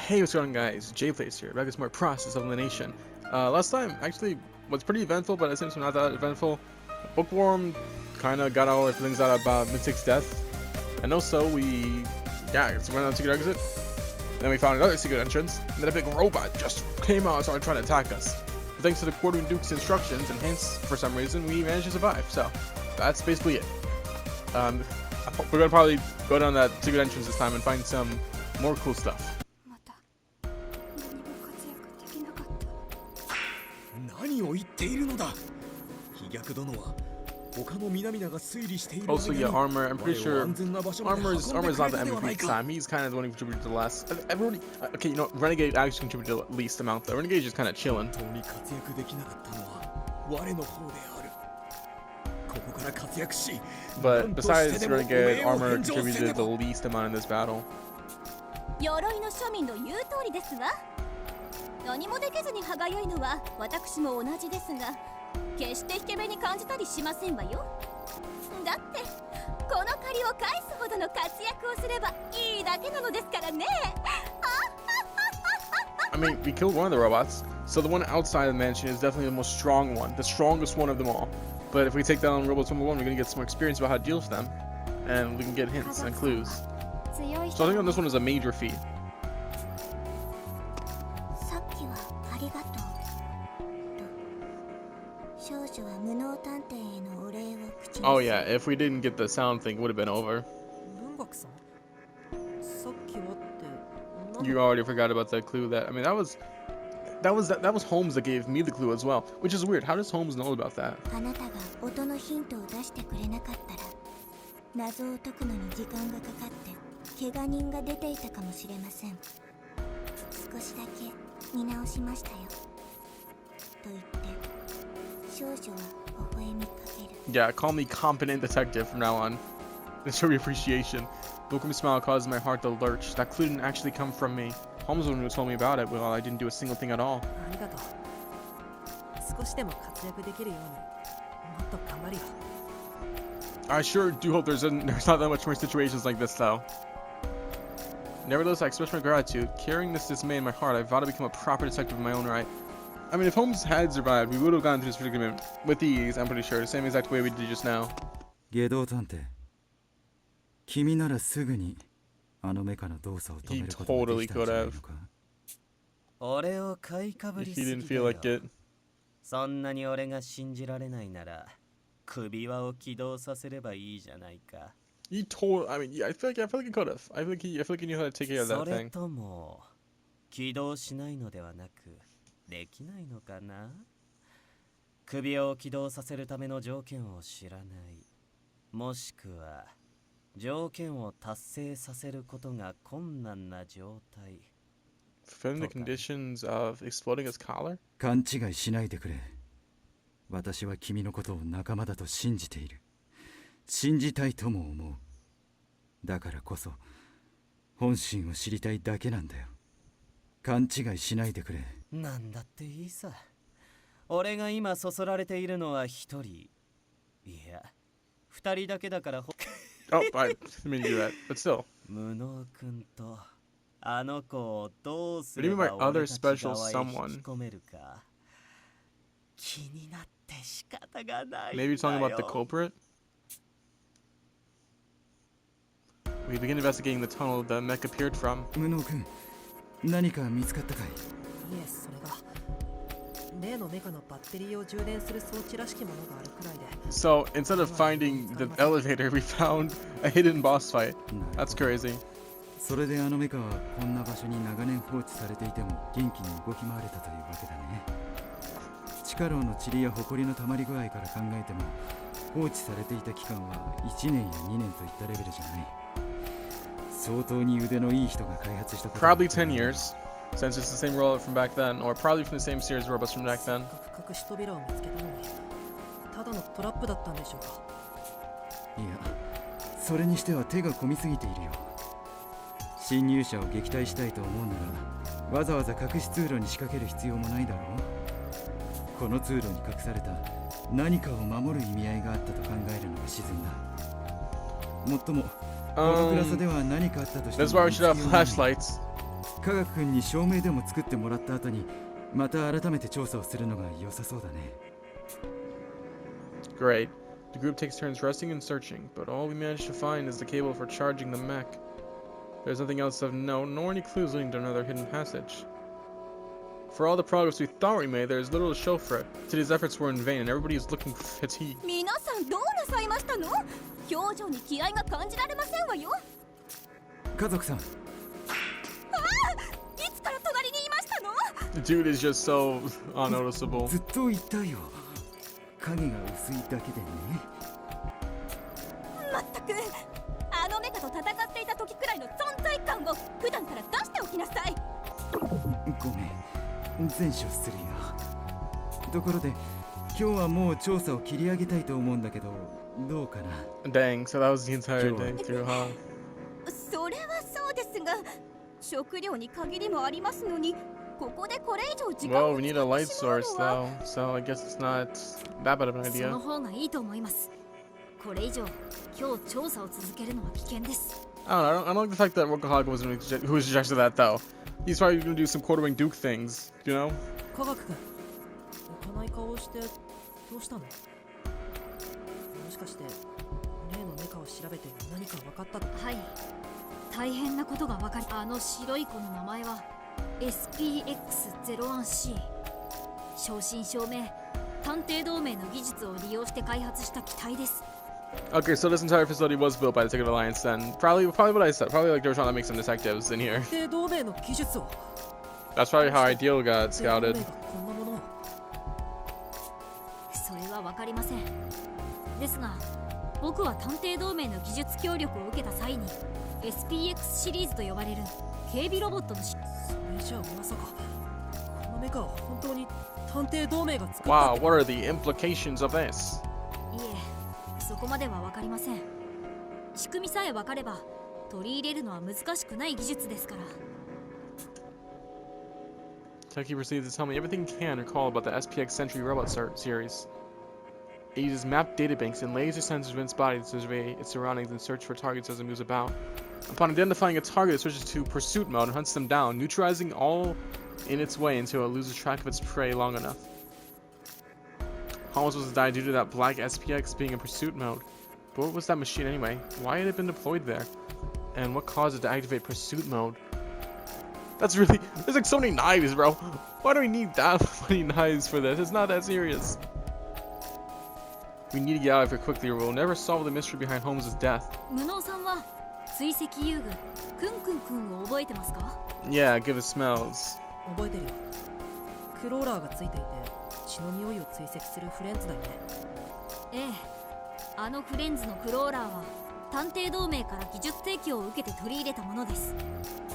Hey, what's going on, guys? JPlays here, back with more process of elimination. Last time actually was pretty eventful, but at the same time not that eventful. Bookworm kind of got all our feelings out about Mystic's death, and also we went on a secret exit. Then we found another secret entrance, and then a big robot just came out and started trying to attack us. But thanks to the Quartering Duke's instructions, and hence, for some reason, we managed to survive. So that's basically it. We're gonna probably go down that secret entrance this time and find some more cool stuff. Also, yeah, armor. I'm pretty sure armor is not the MVP this time. He's kind of the one who contributed the last. Everybody, okay, you know, Renegade actually contributed the least amount though. Renegade's just kind of chilling. But besides Renegade, armor contributed the least amount in this battle. 何もできずに歯がゆいのは私も同じですが、決して引け目に感じたりしませんわよ。だってこの借りを返すほどの活躍をすればいいだけなのですからね。I mean, we killed one of the robots, so the one outside of the mansion is definitely the most strong one, the strongest one of them all. But if we take down robots 1 by 1, we're gonna get some more experience about how to deal with them, and we can get hints and clues. So I think on this one is a major feat. Oh yeah, if we didn't get the sound thing, it would have been over. You already forgot about that clue. That I mean, that was Holmes that gave me the clue as well, which is weird. How does Holmes know about that? Yeah, call me competent detective from now on. This show me appreciation. Look at me smile causes my heart to lurch. That clue didn't actually come from me. Holmes was the one who told me about it. Well, I didn't do a single thing at all. I sure do hope there's not that much more situations like this, though. Nevertheless, I express my gratitude. Carrying this dismay in my heart, I vow to become a proper detective in my own right. I mean, if Holmes had survived, we would have gone through this predicament with ease, I'm pretty sure. The same exact way we did just now. He totally could have. If he didn't feel like it. He told. I mean, yeah, I feel like he could have. I feel like he knew how to take care of that thing. できないのかな。首を起動させるための条件を知らない。もしくは条件を達成させることが困難な状態。Fulfilling the conditions of exploding his collar? 勘違いしないでくれ。私は君のことを仲間だと信じている。信じたいとも思う。だからこそ本心を知りたいだけなんだよ。勘違いしないでくれ。なんだっていいさ。俺が今そそられているのは一人。いや、二人だけだから。Oh, I mean do that, but still. 無能君とあの子をどうすれ What do you ば mean by other 俺たち側 special へ someone? 引き込めるか。気になって仕方がないんだよ。 Maybe talking about the culprit? We begin investigating the tunnel the mech appeared from. 無能君、何か見つかったかい？いえ、それが例のメカのバッテリーを充電する装置らしきものがあるくらいで。 So instead of finding the elevator, we found a hidden boss fight. That's crazy. それであのメカはこんな場所に長年放置されていても元気に動き回れたというわけだね。地下牢の塵や埃の溜まり具合から考えても放置されていた期間は1年や2年といったレベルじゃない。相当に腕のいい人が開発したことだ。 Probably 10 years. Since it's the same robot from back then, or probably from the same series of robots from back then. 隠し扉を見つけたのにただのトラップだったんでしょうか。いや、それにしては手が込みすぎているよ。侵入者を撃退したいと思うならわざわざ隠し通路に仕掛ける必要もないだろう。この通路に隠された何かを守る意味合いがあったと考えるのが自然だ。もっともこの暗さでは何かあったとしても That's why we should have flashlights. 科学君に証明でも作ってもらった後にまた改めて調査をするのが良さそうだね。 Great. The group takes turns resting and searching, but all we managed to find is the cable for charging the mech. There's nothing else of note, nor any clues leading to another hidden passage. For all the progress we thought we made, there is little to show for it. Today's efforts were in vain, and everybody is looking fatigued. 皆さんどうなさいましたの？表情に気合が感じられませんわよ。家族さん、いつから隣にいましたの？ The dude is just so unnoticeable. ずっといたよ。影が薄いだけでね。まったく、あのメカと戦っていた時くらいの存在感を普段から出しておきなさい。ごめん、善処するよ。ところで今日はもう調査を切り上げたいと思うんだけど、どうかな。 Dang, so that was the entire day through, huh? それはそうですが、食料に限りもありますのに、ここでこれ以上時間 Well, を we 使 need a っ light てしまう source のは though, so I guess it's not that bad of an そ idea. の方がいいと思います。これ以上今日調査を続けるのは危険です。 I don't like the fact that Rokohaga who suggested that though. He's probably gonna do some quartering Duke things, you know? 科学君、浮かない顔をしてどうしたの？もしかして例のメカを調べて何か分かったと？はい、大変なことが分かり、あの白い子の名前は SPX-01C。 正真正銘探偵同盟の技術を利用して開発した機体です。 Okay, so this entire facility was built by the Deteccitve Alliance then. Probably what I said. Probably like they were trying to make some detectives in here. 探偵同盟の技術を。 That's probably how Ideal got 探偵同盟 scouted. がこんなものを。それは分かりません。ですが僕は探偵同盟の技術協力を受けた際に SPX シリーズと呼ばれる警備ロボットのそれじゃあまさかこのメカは本当に探偵同盟が作った？ Wow, what are the implications of this? いえ、そこまでは分かりません。仕組みさえ分かれば取り入れるのは難しくない技術ですから。 Techie proceeds to tell me everything he can recall about the SPX Sentry robot series. It uses mapped databanks and laser sensors within its body to survey its surroundings and search for targets as it moves about. Upon identifying a target, it switches to pursuit mode and hunts them down, neutralizing all in its way until it loses track of its prey long enough. Holmes was to die due to that black SPX being in pursuit mode. But what was that machine anyway? Why had it been deployed there? And what caused it to activate pursuit mode? That's really... There's like so many knives, bro. Why do we need that many knives for this? It's not that serious. We need to get out of here quickly or we'll never solve the mystery behind Holmes' death. 無能さんは追跡遊具クンクンくんを覚えてますか？ Yeah, give it smells. 覚えてるよ。クローラーがついていて血の匂いを追跡するフレンズだよね。ええ、あのフレンズのクローラーは探偵同盟から技術提供を受けて取り入れたものです。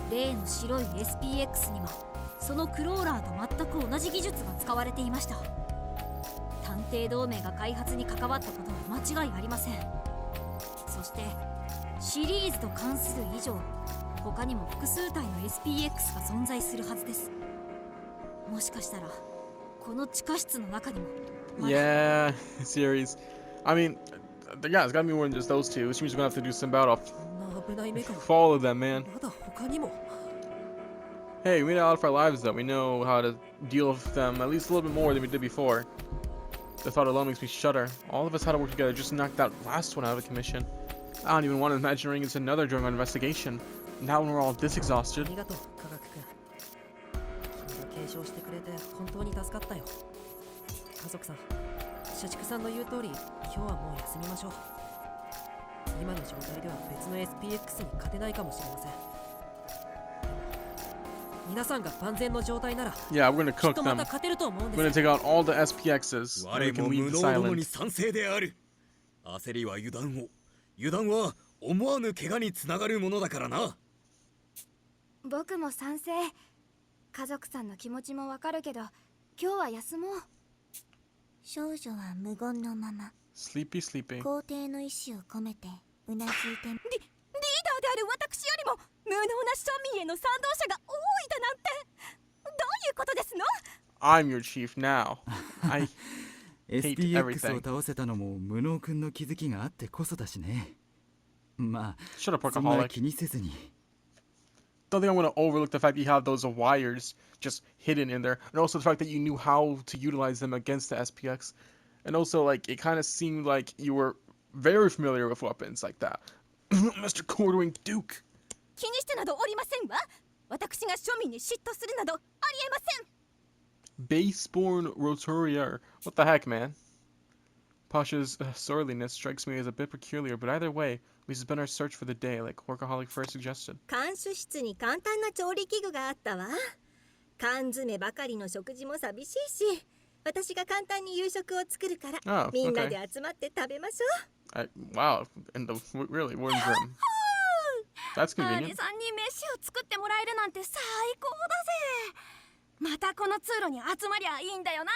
例の白い SPX にはそのクローラーと全く同じ技術が使われていました。探偵同盟が開発に関わったことは間違いありません。そしてシリーズと関する以上、他にも複数体の SPX が存在するはずです。もしかしたらこの地下室の中にもまだ。 Yeah, series. I mean, yeah, it's gotta be more than just those two, which means we're gonna have to do some battle こんな危ないメカを follow them, man. まだ他にも。 Hey, we made it out of our lives though. We know how to deal with them at least a little bit more than we did before. The thought alone makes me shudder. All of us had to work together just to knock that last one out of commission. I don't even want to imagine running into another during our investigation. Now when we're all this あ exhausted. りがとう科学君。君が継承してくれて本当に助かったよ。家族さん、社畜さんの言う通り今日はもう休みましょう。今の状態では別の SPX に勝てないかもしれません。でも皆さんが万全の状態なら Yeah, we're gonna きっ cook とま them. た勝てると思うんで We're gonna す。 take out all the SPXs. And we 我 can も leave 無 the 能どもに silent. 賛成である。焦りは油断を、油断は思わぬ怪我につながるものだからな。僕も賛成。家族さんの気持ちもわかるけど、今日は休もう。少女は無言のまま Sleepy, sleepy. 皇帝の意志を込めてうなずいてリーダーである私よりも無能な庶民への賛同者が多いだなんて、どういうことですの？ I'm your chief now. I hate SPX を everything. 倒せたのも無能くんの気づきがあってこそだしね。まあ Shut up, そんな workaholic. 気にせずに。don't think I'm gonna overlook the fact that you have those wires just hidden in there, and also the fact that you knew how to utilize them against the SPX, and also like it kind of seemed like you were very familiar with weapons like that. Mr. Quartering Duke. 気にしてなどおりませんわ。私が庶民に嫉妬するなどありえません。 Baseborn Roturier. What the heck, man? Pasha's surliness strikes me as a bit peculiar, but either way, we suspend our search for the day, like Workaholic first suggested. 看守室に簡単な調理器具があったわ。缶詰ばかりの食事も寂しいし、私が簡単に夕食を作るから、Oh, みんな okay. で集まって食べましょう。Wow, in the really warden's room. That's 兄 convenient. さんに飯を作ってもらえるなんて最高だぜ。またこの通路に集まりゃいいんだよな。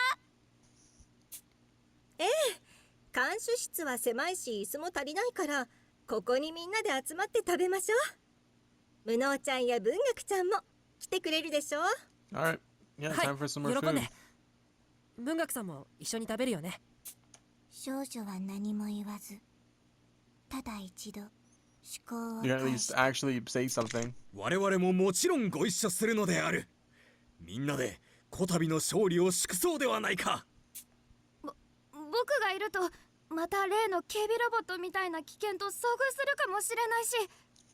ええ、看守室は狭いし椅子も足りないから、ここにみんなで集まって食べましょう。無能ちゃんや文学ちゃんも来てくれるでしょう。 Alright, yeah, はい、 time for some more 喜ん food. で。文学さんも一緒に食べるよね。少女は何も言わず、ただ一度思考を You can at 返 least し actually say something. 我々ももちろんご一緒するのである。みんなでこたびの勝利を祝そうではないか。僕がいるとまた例の警備ロボットみたいな危険と遭遇するかもしれないし。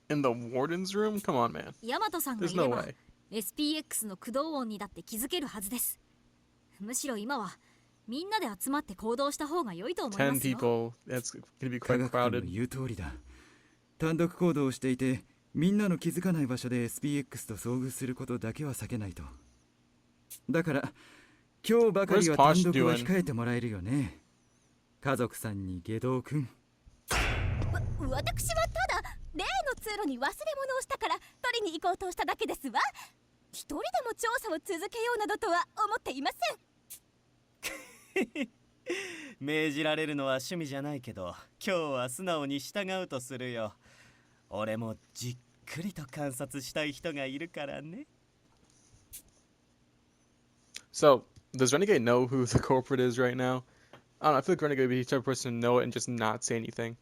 In the warden's room? Come on, man. ヤマトさんがい There's れ no ば way. SPX の駆動音にだって気づけるはずです。むしろ今はみんなで集まって行動した方が良いと思いま10すよ。 people. That's gonna be 科 quite 学官の crowded. 言う通りだ。単独行動をしていて、みんなの気づかない場所で SPX と遭遇することだけは避けないと。だから今日ばかりは Where's Posh 単独は doing? 控えてもらえるよね。家族さんに下道くん。私はただ例の通路に忘れ物をしたから取りに行こうとしただけですわ。一人でも調査を続けようなどとは思っていません。命じられるのは趣味じゃないけど、今日は素直に従うとするよ。俺もじっくりと観察したい人がいるからね。So, does Renegade know who the culprit is right now? I don't know, I feel like Renegade would be the type of person to know it and just not say anything.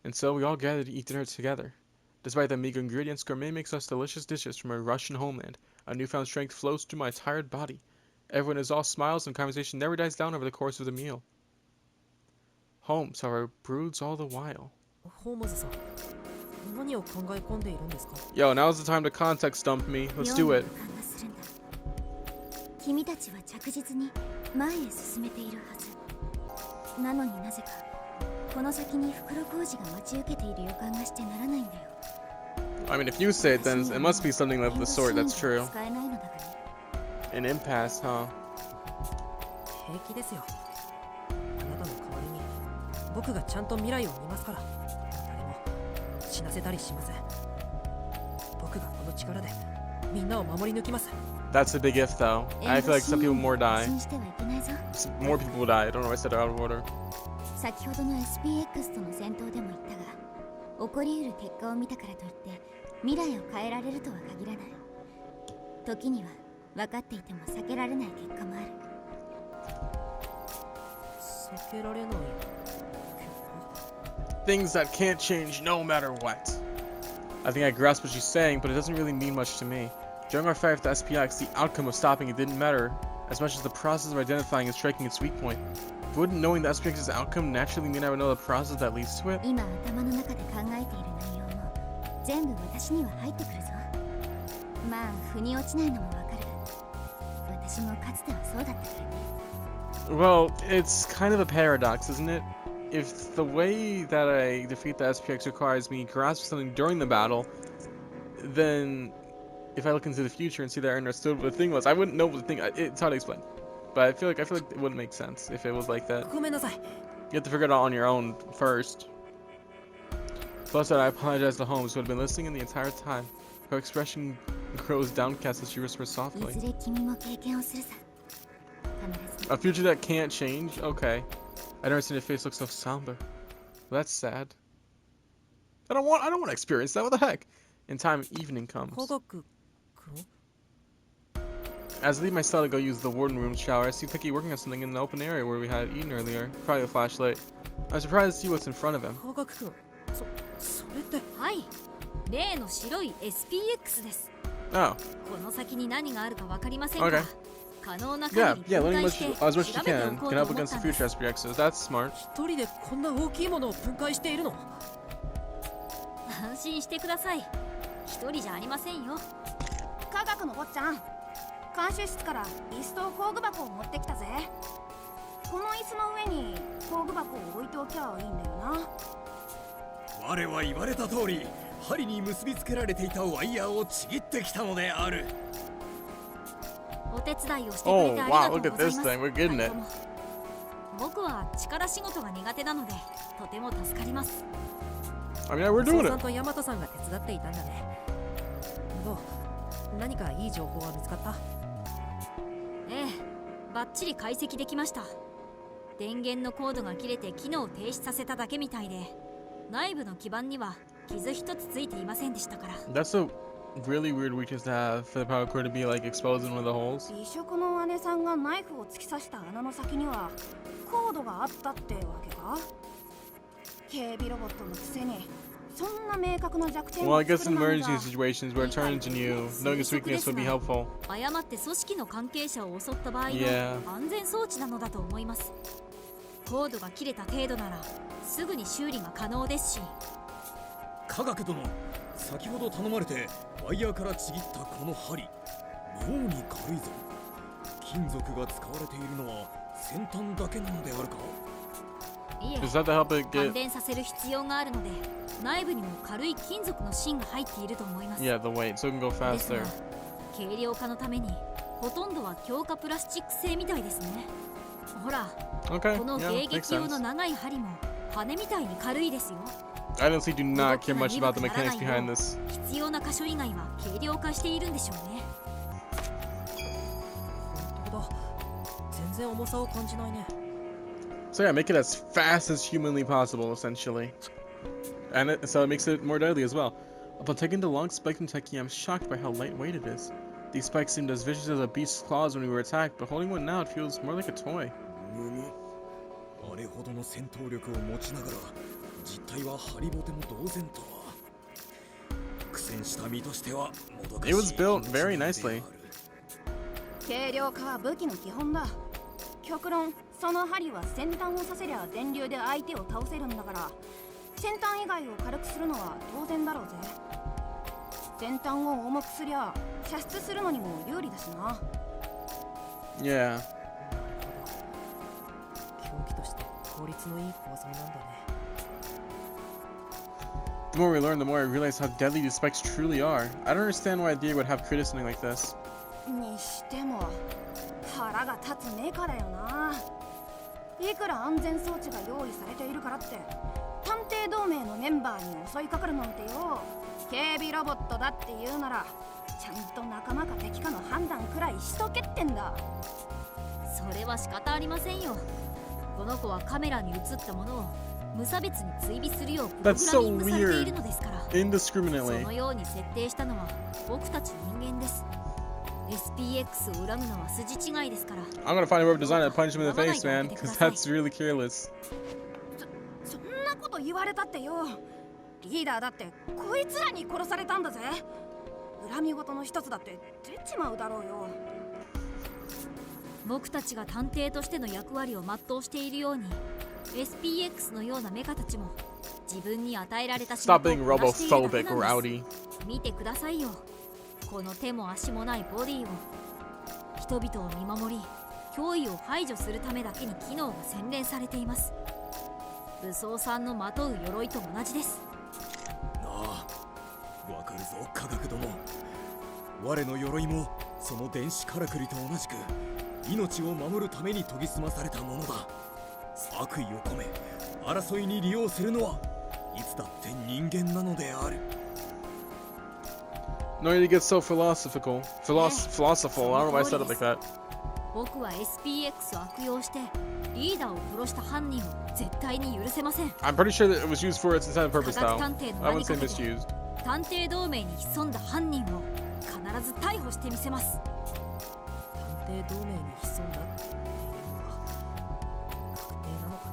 And so we all gather to eat dinner together. Despite the meager ingredients, gourmet makes us delicious dishes from our Russian homeland. A newfound strength flows through my tired body. Everyone is all smiles and conversation never dies down over the course of the meal. Holmes, however, broods all the while. ホームズさん、何を考え込んでいるんですか？ Yo, now's the time to context dump me. Let's do 妙な it. 予感がするんだ。君たちは着実に前へ進めているはず。なのになぜかこの先に袋小路が待ち受けている予感がしてならないんだよ。 I mean, if you say it, then it must be something of the sort. That's シーン true. では使えないのだがね。 An impasse, huh? 平気ですよ。あなたの代わりに僕がちゃんと未来を見ますから。誰も死なせたりしません。僕がこの力でみんなを守り抜きます。 That's a big if, though. I feel like some people more die. 信じてはいけないぞ。 More people will die. I don't know why I said it out of order. 先ほどの SPX との戦闘でも言ったが、起こりうる結果を見たからといって未来を変えられるとは限らない。時には分かっていても避けられない結果もある。避けられない。 Things that can't change no matter what. I think I grasp what she's saying, but it doesn't really mean much to me. During our fight with the SPX, the outcome of stopping it didn't matter as much as the process of identifying and striking its weak point. Wouldn't knowing the SPX's outcome naturally mean I would know the process that leads to it? 今頭の中で考えている内容も全部私には入ってくるぞ。まあ腑に落ちないのもわかる。私もかつてはそうだったからね。 Well, it's kind of a paradox, isn't it? If the way that I defeat the SPX requires me grasp something during the battle, then if I look into the future and see that I understood what the thing was, I wouldn't know what the thing. It's hard to explain, but I feel like it wouldn't make sense if it was like that. ごめんなさい。 You have to figure it out on your own first. Plus, that I apologize to Holmes, who had been listening in the entire time. Her expression grows downcast as she whispers い softly. ずれ君も経験をするさ。必ず。 A future that can't change? Okay. I never seen her face look so somber. Well, that's sad. I don't want to experience that. What the heck? In time, evening comes. 科学君。 As I leave my cell to go use the warden room shower, I see Picky working on something in the open area where we had eaten earlier. Probably a flashlight. I'm surprised to see what's in front of him. 科学君。それって。はい、例の白い SPX です。Oh. この先に何があるか分かりませんが、 Okay. 可能な Yeah, 限り yeah, 分 learning 解して as much as 調 you べてお can こう can と help 思っ against た the んで future す。 SPXs. That's smart. 一人でこんな大きいものを分解しているの？安心してください。一人じゃありませんよ。科学の坊ちゃん、監視室から椅子と工具箱を持ってきたぜ。この椅子の上に工具箱を置いておきゃいいんだよな。我は言われた通り針に結びつけられていたワイヤーをちぎってきたのである。お手伝いをしてくれてありが Oh, wow, とう look ご at ざい this ます。 thing. We're getting 二 it. 人とも僕は力仕事が苦手なのでとても助かります。 I mean, yeah, we're ソ doing ウさん it. とヤマトさんが手伝っていたんだね。どう？何かいい情報は見つかった？ええ、バッチリ解析できました。電源のコードが切れて機能を停止させただけみたいで、内部の基板には傷一つついていませんでしたから。 That's a really weird weakness to have for the power cord to be like exposed in one of the holes. 美食の姉さんがナイフを突き刺した穴の先にはコードがあったってわけか？警備ロボットのくせにそんな明確な弱点 Well, を I guess 作 in るなん emergency ざ。 situations where it turns on you, knowing its weakness would be helpful. 誤って組織の関係者を襲った場合の Yeah. 安全装置なのだと思います。コードが切れた程度ならすぐに修理が可能ですし。科学殿、先ほど頼まれてワイヤーからちぎったこの針、妙に軽いぞ。金属が使われているのは先端だけなのであるか？いえ、 Is that to help it 感 get? 電させる必要があるので、内部にも軽い金属の芯が入っていると思います。 Yeah, the weight, so it can go ですが faster. 軽量化のためにほとんどは強化プラスチック製みたいですね。ほら、 Okay, この yeah, 迎 makes 撃用の sense. 長い針も羽みたいに軽いですよ。 I honestly do not care much about the mechanics behind this. 必要な箇所以外は軽量化しているんでしょうね。本当だ。全然重さを感じないね。 So yeah, make it as fast as humanly possible, essentially. And so it makes it more deadly as well. Upon taking the long spike in Techie, I'm shocked by how lightweight it is. These spikes seemed as vicious as a beast's claws when we were attacked, but holding one now, it feels more like a toy. あれほどの戦闘力を持ちながら実態はハリボテも同然とは。苦戦した身としてはもどかしい。 It was built very nicely. 軽量化は武器の基本だ。極論その針は先端をさせりゃ電流で相手を倒せるんだから、先端以外を軽くするのは当然だろうぜ。先端を重くすりゃ射出するのにも有利だしな。 Yeah. 凶器として効率のいい構造なんだね。 The more we learn, the more I realize how deadly these spikes truly are. I don't understand why Dia would have created something like this. にしても腹が立つメカだよな。いくら安全装置が用意されているからって探偵同盟のメンバーに襲いかかるなんてよ。警備ロボットだって言うならちゃんと仲間か敵かの判断くらいしとけってんだ。それは仕方ありませんよ。この子はカメラに映ったものを無差別に追尾するようプロ That's グラ so ミングされてい weird. るのですから。そ Indiscriminately. のように設定したのは僕たち人間です。SPX を恨むのは筋違いですから。 I'm gonna find a web designer to punch him in the face, man, because that's really careless. そんなこと言われたってよ。リーダーだってこいつらに殺されたんだぜ。恨み事の一つだって出ちまうだろうよ。僕たちが探偵としての役割を全うしているように SPX のようなメカたちも自分に与えられた仕 Stop 事を being こなしているだけ robophobic な or んです。 outy. 見てくださいよ、この手も足もないボディを。人々を見守り脅威を排除するためだけに機能が洗練されています。武装さんのまとう鎧と同じです。なあ、わかるぞ科学殿。我の鎧もその電子からくりと同じく命を守るために研ぎ澄まされたものだ。悪意を込め争いに利用するのはいつだって人間なのである。 No need to get so philosophical. Philosophical. I don't know why I said it like that. 僕は SPX を悪用してリーダーを殺した犯人を絶対に許せません。 I'm pretty sure that it was used for its intended 科 purpose, 学 though. 探偵の I 名に wouldn't say かけて misused. 探偵同盟に潜んだ犯人を必ず逮捕してみせます。探偵同盟に潜んだっていうのは確定なのか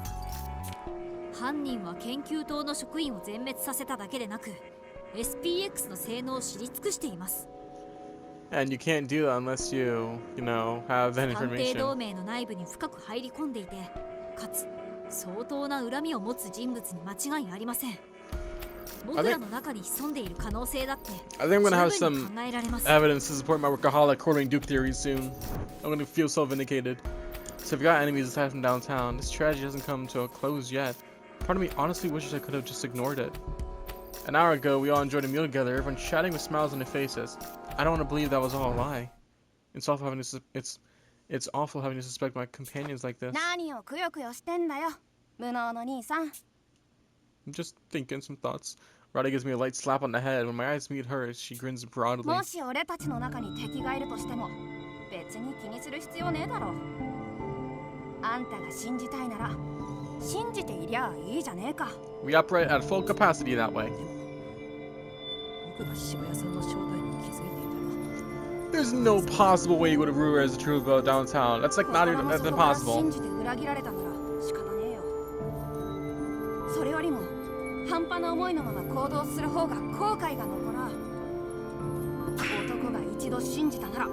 な。犯人は研究棟の職員を全滅させただけでなく SPX の性能を知り尽くしています。And you can't do that unless you know, have that 探偵 information. 同盟の内部に深く入り込んでいて、かつ相当な恨みを持つ人物に間違いありません。僕らの中に潜んでいる可能性だって I think I'm gonna have 十分に some 考えられます。 evidence to support my workaholic courting Duke theory soon. I'm gonna feel so vindicated. So if you got enemies aside from downtown, this tragedy hasn't come to a close yet. Part of me honestly wishes I could have just ignored it. An hour ago, we all enjoyed a meal together, everyone chatting with smiles on their faces. I don't want to believe that was all a lie. It's awful having to it's awful having to suspect my companions like this. 何をくよくよしてんだよ、無能の兄さん。 I'm just thinking some thoughts. Rada gives me a light slap on the head. When my eyes meet hers, she grins broadly. もし俺たちの中に敵がいるとしても別に気にする必要ねえだろ。あんたが信じたいなら信じていりゃいいじゃねえか。 We operate at full capacity that way. 僕が渋谷さんの正体に気づいていたら There's no possible way you would have realized the truth about downtown. That's like not even that's 信 impossible. じて裏切られたなら仕方ねえよ。それよりも半端な思いのまま行動する方が後悔が残らん。男が一度信じたなら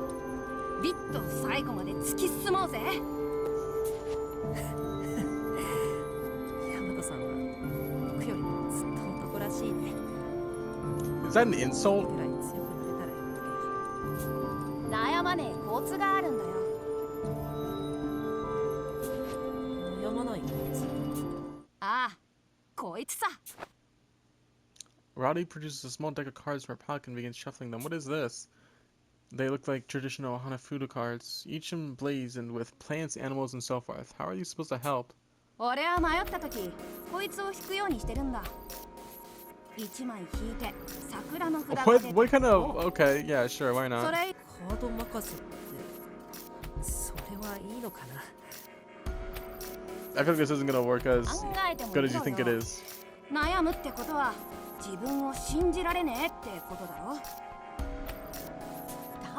ビッと最後まで突き進もうぜ。山田さんは僕よりもずっと男らしいね。 Is that an insult? ぐらい強くなれたら言っとけよ。悩まねえコツがあるんだよ。悩まないやつ。ああ、こいつさ。 Rowdy produces a small deck of cards from her pocket and begins shuffling them. What is this? They look like traditional Hanafuda cards, each emblazoned with plants, animals, and so forth. How are you supposed to help? 俺は迷った時、こいつを引くようにしてるんだ。一枚引いて桜の札が What? 出て。 What kind of? Okay, yeah, sure, why そ not? れカード任せってそれはいいのかな。 I feel like this isn't gonna work as 考えても good い as い you の think it よ。 is. 悩むってことは自分を信じられねえってことだろ。だ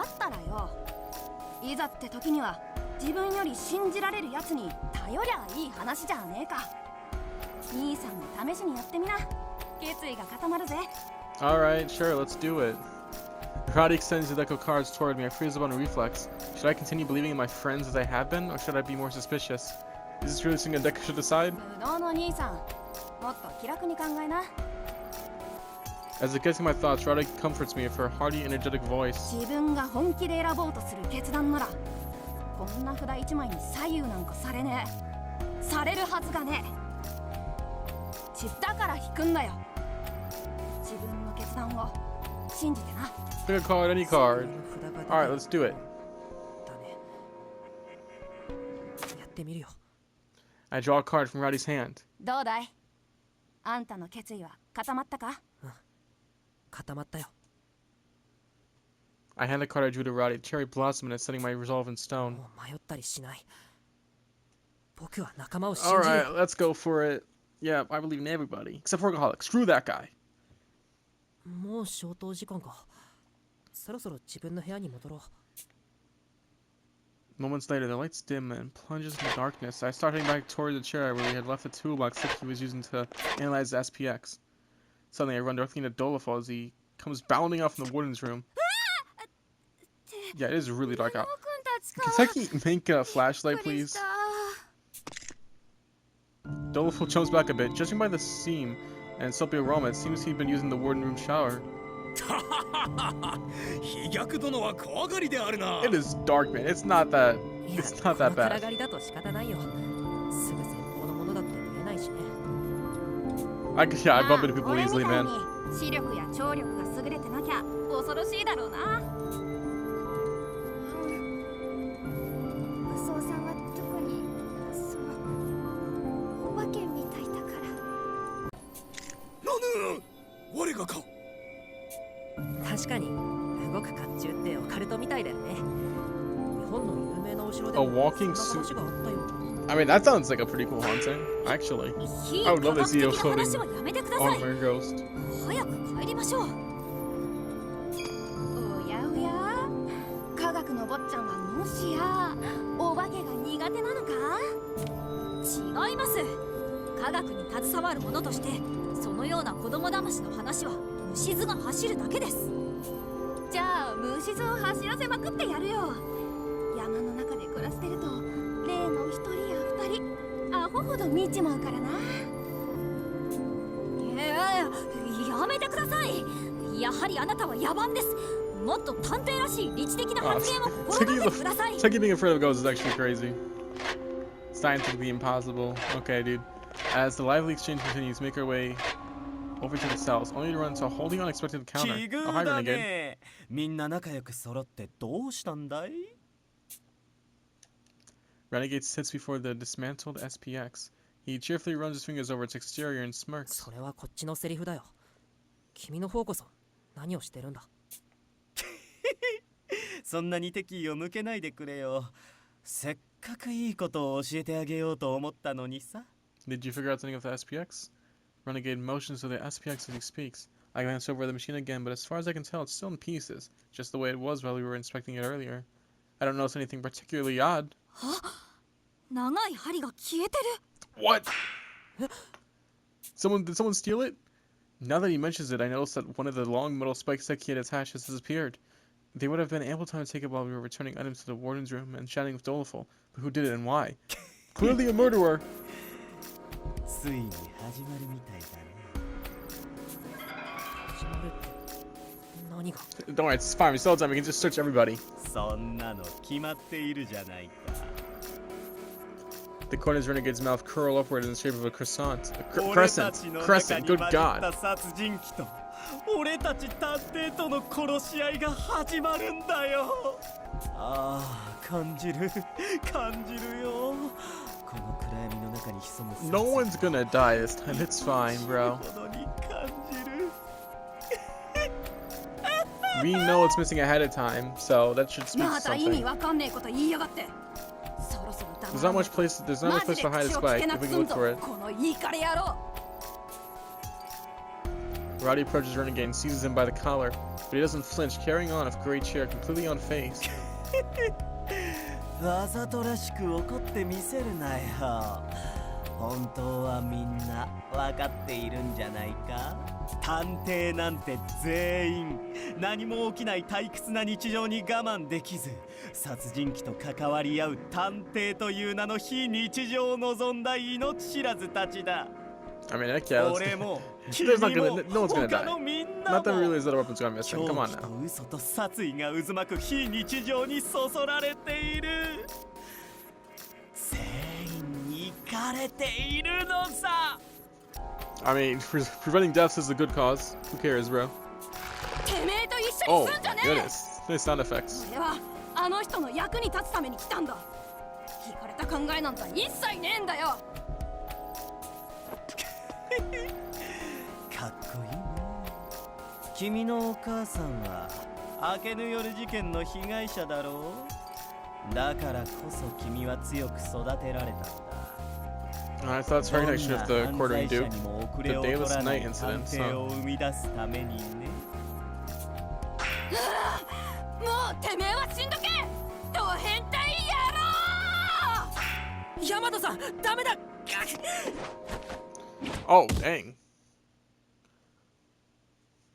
ったらよ、いざって時には自分より信じられるやつに頼りゃいい話じゃねえか。兄さんも試しにやってみな。決意が固まるぜ。 Alright, sure, let's do it. Rowdy extends the deck of cards toward me. I freeze up on a reflex. Should I continue believing in my friends as I have been, or should I be more suspicious? Is this really something a deck should decide? 無能の兄さん、もっと気楽に考えな。 As it gets to my thoughts, Rowdy comforts me with her hearty, energetic voice. 自分が本気で選ぼうとする決断ならこんな札一枚に左右なんかされねえ。されるはずがねえ。だから引くんだよ。自分の決断を信じてな。 Pick a card, any card. Alright, let's do it. だね。やってみるよ。 I draw a card from Rowdy's hand. どうだい？あんたの決意は固まったか？固まったよ。 I hand the card I drew to Rowdy. Cherry blossom and it's setting my resolve in stone. もう迷ったりしない。僕は仲間を信じる。 Alright, let's go for it. Yeah, I believe in everybody. Except Workaholic. Screw that guy. もう消灯時間か。そろそろ自分の部屋に戻ろう。 Moments later, the lights dim and plunges into darkness. I start heading back toward the chair where we had left the toolbox that he was using to analyze the SPX. Suddenly, I run directly into Dolafo as he comes bounding off from the warden's room. Yeah, it is really dark out. Can Seki make a flashlight, please? Dolafo jumps back a bit. Judging by the seam and soapy aroma, it seems he'd been using the warden room shower. It is dark, man. It's not that. It's not that 暗 bad. がりだと仕方ないよ。すぐ先方のものだって見えないしね。Yeah, I bump into people 俺み easily, たい man. に視力や聴力が優れてなきゃ恐ろしいだろうな。武装さんは特にお化けみたいだから。我がか。確かに動く甲冑ってオカルトみたいだよね。日本の有名なお城で A も walking そんな話があったよ。 I mean, that sounds like a pretty cool haunting, actually. 非 I would 科 love to 学 see 的 a な floating 話はやめてください。 armor ghost. 早く帰りましょう。おやおや、科学の坊ちゃんはもしやお化けが苦手なのか？違います。科学に携わる者としてそのような子供騙しの話は虫唾が走るだけです。じゃあ虫図を走らせまくってやるよ。山の中で暮らしてると例の1人や2人アホほど見ちまうからな。やめてください。やはりあなたは野蛮です。もっと探偵らしい理知的な発言を心がけてください。 Taking being afraid of ghosts is actually crazy. Scientifically impossible. Okay, dude. As the lively exchange continues, make our way over to the cells, only to run into a wholly unexpected encounter. 奇 Oh, 遇 hi, だ Renegade. ね。みんな仲良く揃ってどうしたんだい？ Renegade sits before the dismantled SPX. He cheerfully runs his fingers over its exterior and smirks. それはこっちのセリフだよ。君の方こそ何をしてるんだ。そんなに敵意を向けないでくれよ。せっかくいいことを教えてあげようと思ったのにさ。 Did you figure out something of the SPX? Renegade motions to the SPX as he speaks. I glance over the machine again, but as far as I can tell, it's still in pieces, just the way it was while we were inspecting it earlier. I don't notice anything particularly odd. 長い針が消えてる。 What? Did someone steal it? Now that he mentions it, I notice that one of the long metal spikes that he had attached has disappeared. They would have been ample time to take it while we were returning items to the warden's room and chatting with Doleful, but who did it and why? Clearly a murderer. ついに始まるみたいだね。始まるって何が。 Don't worry, it's fine. We still have time. We can just search everybody. そんなの決まっているじゃないか。 The corners of Renegade's mouth curl upward in the shape of a croissant. A 俺た crescent. ちの中 Crescent. に Good 混じった God. 殺人鬼と俺たち探偵との殺し合いが始まるんだよ。ああ、感じる感じるよ。この暗闇の中に潜む殺人 No one's gonna die this time. It's fine, bro. ほどに感じる。 We know it's missing ahead of time, so that should speak ま to た意味 something. わかんねえこと言いやがって。そろそろ There's not much place. There's not much place to hide a spike if we can look for it. このいいかれ野郎。 Roddy approaches Renegade and seizes him by the collar, but he doesn't flinch, carrying on a great chair completely unfazed. わざとらしく怒ってみせるなよ。本当はみんな分かっているんじゃないか。探偵なんて全員何も起きない退屈な日常に我慢できず、殺人鬼と関わり合う探偵という名の非日常を望んだ命知らずたちだ。 I mean, heck yeah. 俺も There's not 君も gonna. No one's gonna 他の die. みんな Not that we も realize that our weapons got missing. 狂 Come on 気と now. 嘘と殺意が渦巻く非日常にそそられている。全員にイかれているのさ。 I mean, preventing deaths is a good cause. Who cares, bro? てめえと一緒 Oh, にすんじゃねえ。 goodness. Nice sound effects. 俺はあの人の役に立つために来たんだ。聞かれた考えなんか一切ねえんだよ。かっこいいね。君のお母さんは明けぬ夜事件の被害者だろう。だからこそ君は強く育てられたんだ。 I thought it's her connection with the どんな犯 quartering 罪者 Duke. にも遅 The れを取 Dayless らない Night 探 incident. 偵 So. を生み出すためにね。もうてめえは死んどけ。ド変態野郎。ヤマトさん、ダメだ。 Oh, dang.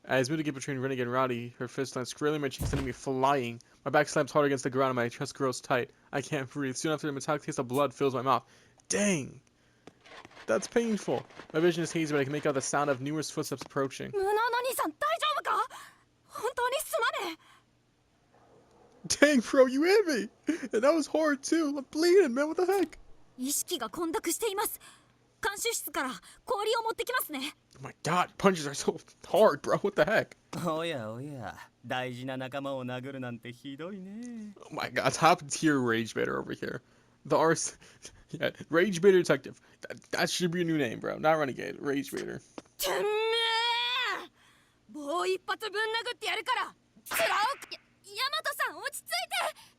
As we get between Renegade and Roddy, her fist lands squarely in my cheek, sending me flying. My back slams hard against the ground and my chest grows tight. I can't breathe. Soon after, the metallic taste of blood fills my mouth. Dang! That's painful. My vision is hazy, but I can make out the sound of numerous footsteps approaching. 無能の兄さん大丈夫か。本当にすまねえ。 Dang, bro, you hit me! And that was hard too. I'm bleeding, man. What the heck? 意識が混濁しています。監視室から氷を持ってきますね。 Oh my god, punches are so hard, bro. What the heck? おやおや、大事な仲間を殴るなんてひどいね。 Oh my god, top tier rage baiter over here. The arse. Yeah, rage baiter detective. That should be a new name, bro. Not renegade. Rage baiter. てめえ。棒一発ぶん殴ってやるから。つらおく。ヤマトさん落ち着いて。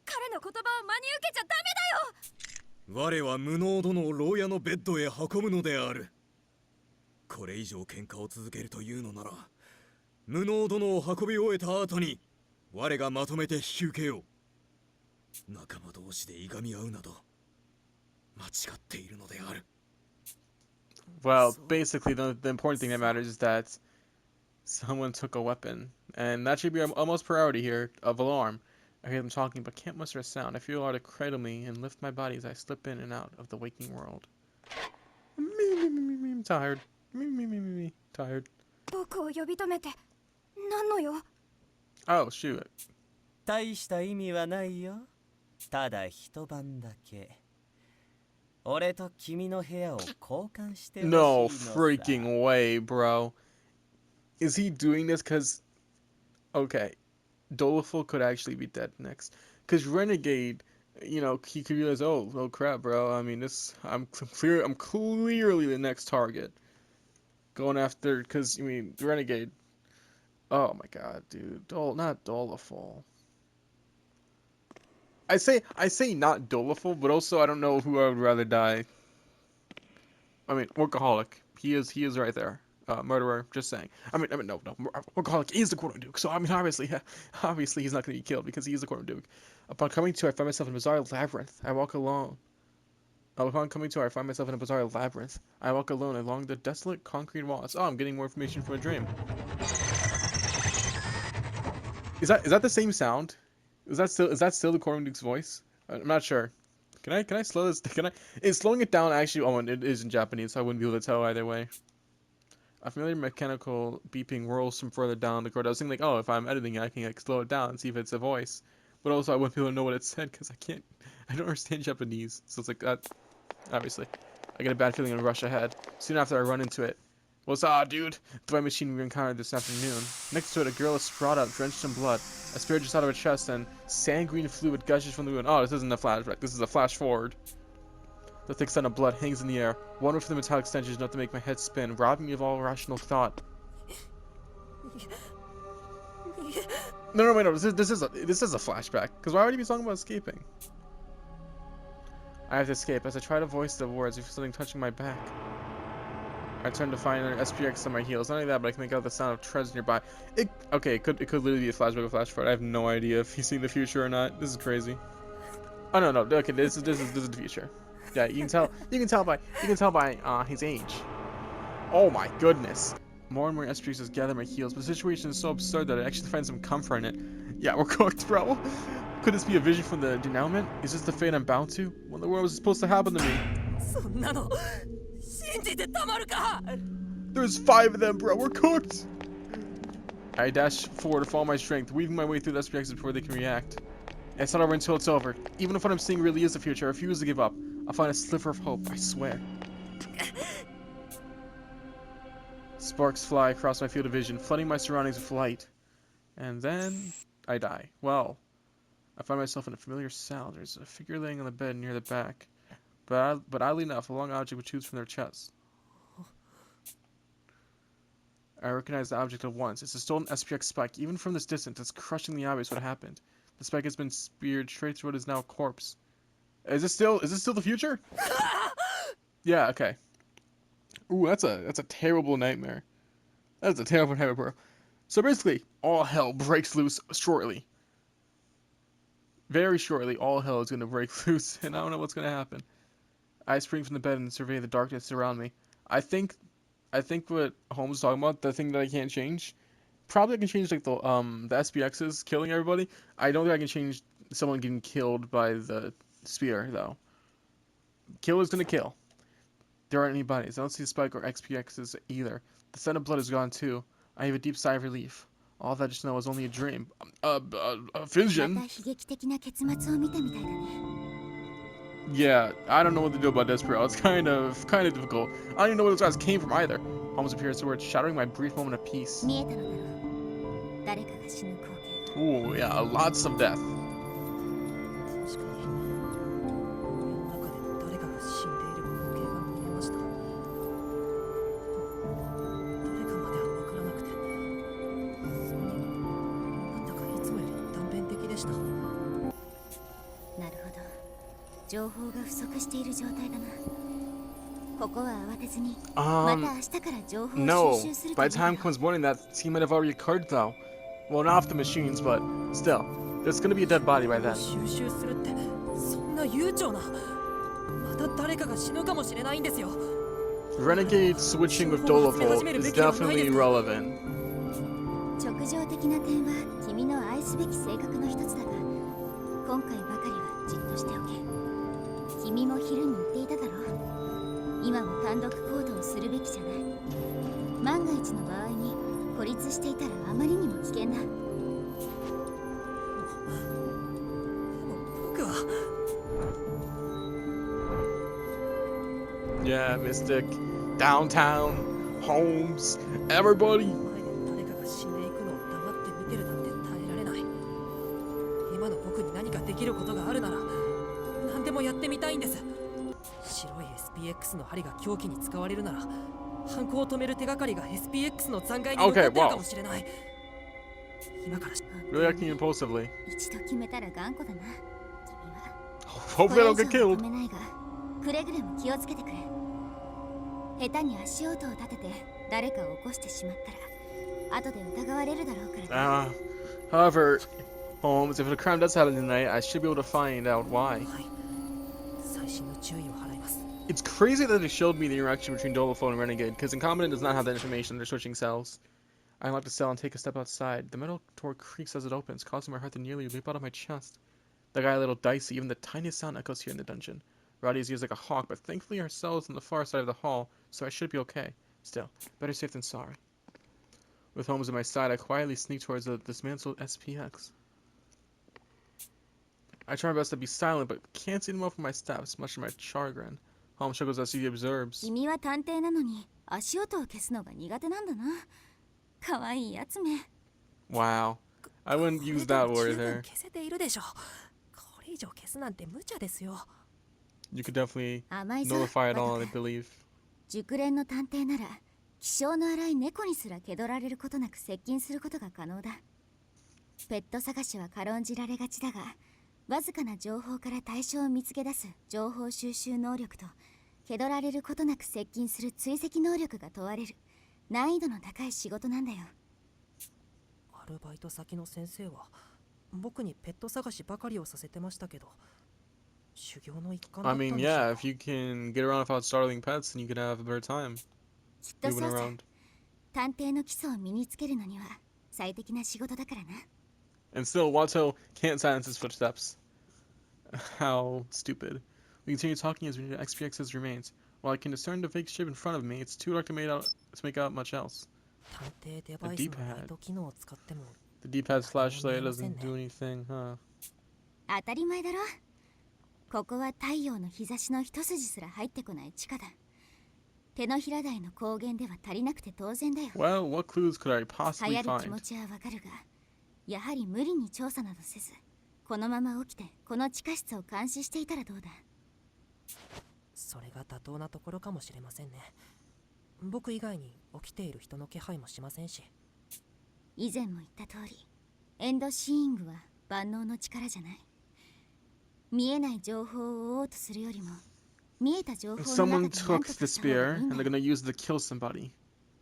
彼の言葉を真に受けちゃダメだよ。我は無能殿を牢屋のベッドへ運ぶのである。これ以上喧嘩を続けるというのなら、無能殿を運び終えた後に我がまとめて引き受けよう。仲間同士でいがみ合うなど間違っているのである。 Well, basically, the important thing that matters is that someone took a weapon and that should be almost priority here of alarm. I hear them talking, but can't muster a sound. I feel art to cradle me and lift my body as I slip in and out of the waking world. I'm tired. Tired. 僕を呼び止めて何のよ。 Oh, shoot. 大した意味はないよ。ただ一晩だけ。俺と君の部屋を交換してほしいのさ。No freaking way, bro. Is he doing this because... Okay. Doleful could actually be dead next. Because Renegade, you know, he could realize, oh crap, bro. I mean, I'm clearly the next target. Going after, because, I mean, Renegade. Oh my god, dude. Not Doleful. I say not Doleful, but also I don't know who I would rather die. I mean, Workaholic. He is right there. Murderer. Just saying. I mean, no. Workaholic is the Quantum Duke. So I mean, obviously he's not going to be killed because he is the Quantum Duke. Upon coming to, I find myself in a bizarre labyrinth. I walk alone. Upon coming to, I find myself in a bizarre labyrinth. I walk alone along the desolate concrete walls. Oh, I'm getting more information from a dream. Is that the same sound? Is that still the Quantum Duke's voice? I'm not sure. Can I slow this? Is slowing it down actually? Oh, and it is in Japanese, so I wouldn't be able to tell either way. A familiar mechanical beeping whirls from further down the corridor. I was thinking like, oh, if I'm editing it, I can like slow it down and see if it's a voice. But also, I wouldn't be able to know what it said because I don't understand Japanese. So it's like that. Obviously, I get a bad feeling and rush ahead. Soon after, I run into it. What's up, dude? The white machine we encountered this afternoon. Next to it, a girl is sprawled out, drenched in blood. A spirit just out of her chest, and sand green fluid gushes from the wound. Oh, this isn't a flashback. This is a flash forward. The thick sun of blood hangs in the air. One for the metallic stench is enough to make my head spin, robbing me of all rational thought. No, wait, no. This is a flashback. Because why would he be talking about escaping? I have to escape. As I try to voice the words, I feel something touching my back. I turn to find an SPX on my heels. Not only that, but I can make out the sound of treads nearby. It could literally be a flashback or flash forward. I have no idea if he's seeing the future or not. This is crazy. Oh no. Okay, this is the future. Yeah, you can tell by his age. Oh my goodness. More and more SPXs gather my heels, but the situation is so absurd that I actually find some comfort in it. Yeah, we're cooked, bro. Could this be a vision from the denouement? Is this the fate I'm bound to? When the world was supposed to happen to me? There's 5 of them, bro. We're cooked. I dash forward with all my strength, weaving my way through the SPXs before they can react. It's not over until it's over. Even if what I'm seeing really is the future, I refuse to give up. I'll find a sliver of hope, I swear. Sparks fly across my field of vision, flooding my surroundings with light. And then I die. Well, I find myself in a familiar cell. There's a figure laying on the bed near the back. But oddly enough, a long object protrudes from their chest. I recognize the object at once. It's a stolen SPX spike. Even from this distance, it's crushingly obvious what happened. The spike has been speared straight through what is now a corpse. Is this still the future? Yeah, okay. Ooh, that's a terrible nightmare. That's a terrible nightmare, bro. So basically, all hell breaks loose shortly. Very shortly, all hell is going to break loose, and I don't know what's going to happen. I spring from the bed and survey the darkness around me. I think what Holmes is talking about, the thing that I can't change, probably I can change like the SPXs killing everybody. I don't think I can change someone getting killed by the spear though. Kill is gonna kill. There aren't any bodies. I don't see the spike or SPXs either. The scent of blood is gone too. I have a deep sigh of relief. All that I just know was only a dream. A vision. Yeah, I don't know what to do about this, bro. It's kind of difficult. I don't even know where those guys came from either. Holmes appears to word, shattering my brief moment of peace. Ooh, yeah, lots of death. No. By the time comes morning, that scheme might have already occurred, though. Well, not off the machines, but still. There's gonna be a dead body by then. Renegade switching with Doleful is definitely relevant. 常的な点は君の愛すべき性格の一つだが、今回ばかりはじっとしておけ。君も昼に言っていただろう。今は単独行動するべきじゃない。万が一の場合に孤立していたらあまりにも危険だ。僕は Yeah, Mystic, downtown, Holmes, everybody. 前で誰かが死んでいくのを黙って見てるなんて耐えられない。今の僕に何かできることがあるなら何でもやってみたいんです。白い SPX の針が凶器に使われるなら、犯行を止める手がかりが SPX の残骸に残ってるかもしれない。今から Really acting impulsively. 一度決めたら頑固だな、君は。 Hopefully I don't get これ以上は killed. 止めないが、くれぐれも気をつけてくれ。下手に足音を立てて誰かを起こしてしまったら後で疑われるだろうからな。However, Holmes, if a crime does happen tonight, I should be able to find out why. はい、細心の注意を払います。 It's crazy that they showed me the interaction between Dolophone and Renegade, because Incompetent does not have that information. They're switching cells. I unlock the cell and take a step outside. The metal door creaks as it opens, causing my heart to nearly leap out of my chest. The guy a little dicey, even the tiniest sound echoes here in the dungeon. Roddy's ears like a hawk, but thankfully our cell is on the far side of the hall, so I should be okay. Still, better safe than sorry. With Holmes at my side, I quietly sneak towards the dismantled SPX. I try my best to be silent, but can't see them off my steps, much to my chagrin. Holmes chuckles as he observes. 君は探偵なのに足音を消すのが苦手なんだな。可愛いやつめ。 Wow. I wouldn't use that word 十分 there. 消せているでしょ。これ以上消すなんて無茶ですよ。 You could definitely 甘いぞ。 nullify it ワ all, ト I 君 believe. 熟練の探偵なら気性の荒い猫にすら気取られることなく接近することが可能だ。ペット探しは軽んじられがちだが、わずかな情報から対象を見つけ出す情報収集能力と、気取られることなく接近する追跡能力が問われる難易度の高い仕事なんだよ。アルバイト先の先生は僕にペット探しばかりをさせてましたけど、修行の一環だ I ったん mean, でしょう yeah, か。 if you can get around without startling pets, then you could have a better time きっと moving そうさ。 around. 探偵の基礎を身につけるのには最適な仕事だからな。 And still, Wato can't silence his footsteps. How stupid. We continue talking as we near XPX's remains. While I can discern the vague shape in front of me, it's too dark to make out much else. 探偵デバイスのライト機能を使っても The D-pad's flashlight doesn't do anything, huh? 当たり前だろ。ここは太陽の日差しの一筋すら入ってこない地下だ。手のひら台の光源では足りなくて当然だよ。 Well, what clues could I 流 possibly 行る気持 find? ちはわかるが、やはり無理に調査などせず、このまま起きてこの地下室を監視していたらどうだ。それが妥当なところかもしれませんね。僕以外に起きている人の気配もしませんし。以前も言った通り、エンドシーイングは万能の力じゃない。見えない情報を追おうとするよりも、見えた情報の中で Someone 何と took か the した方が spear いいん and だ they're gonna use it to kill somebody.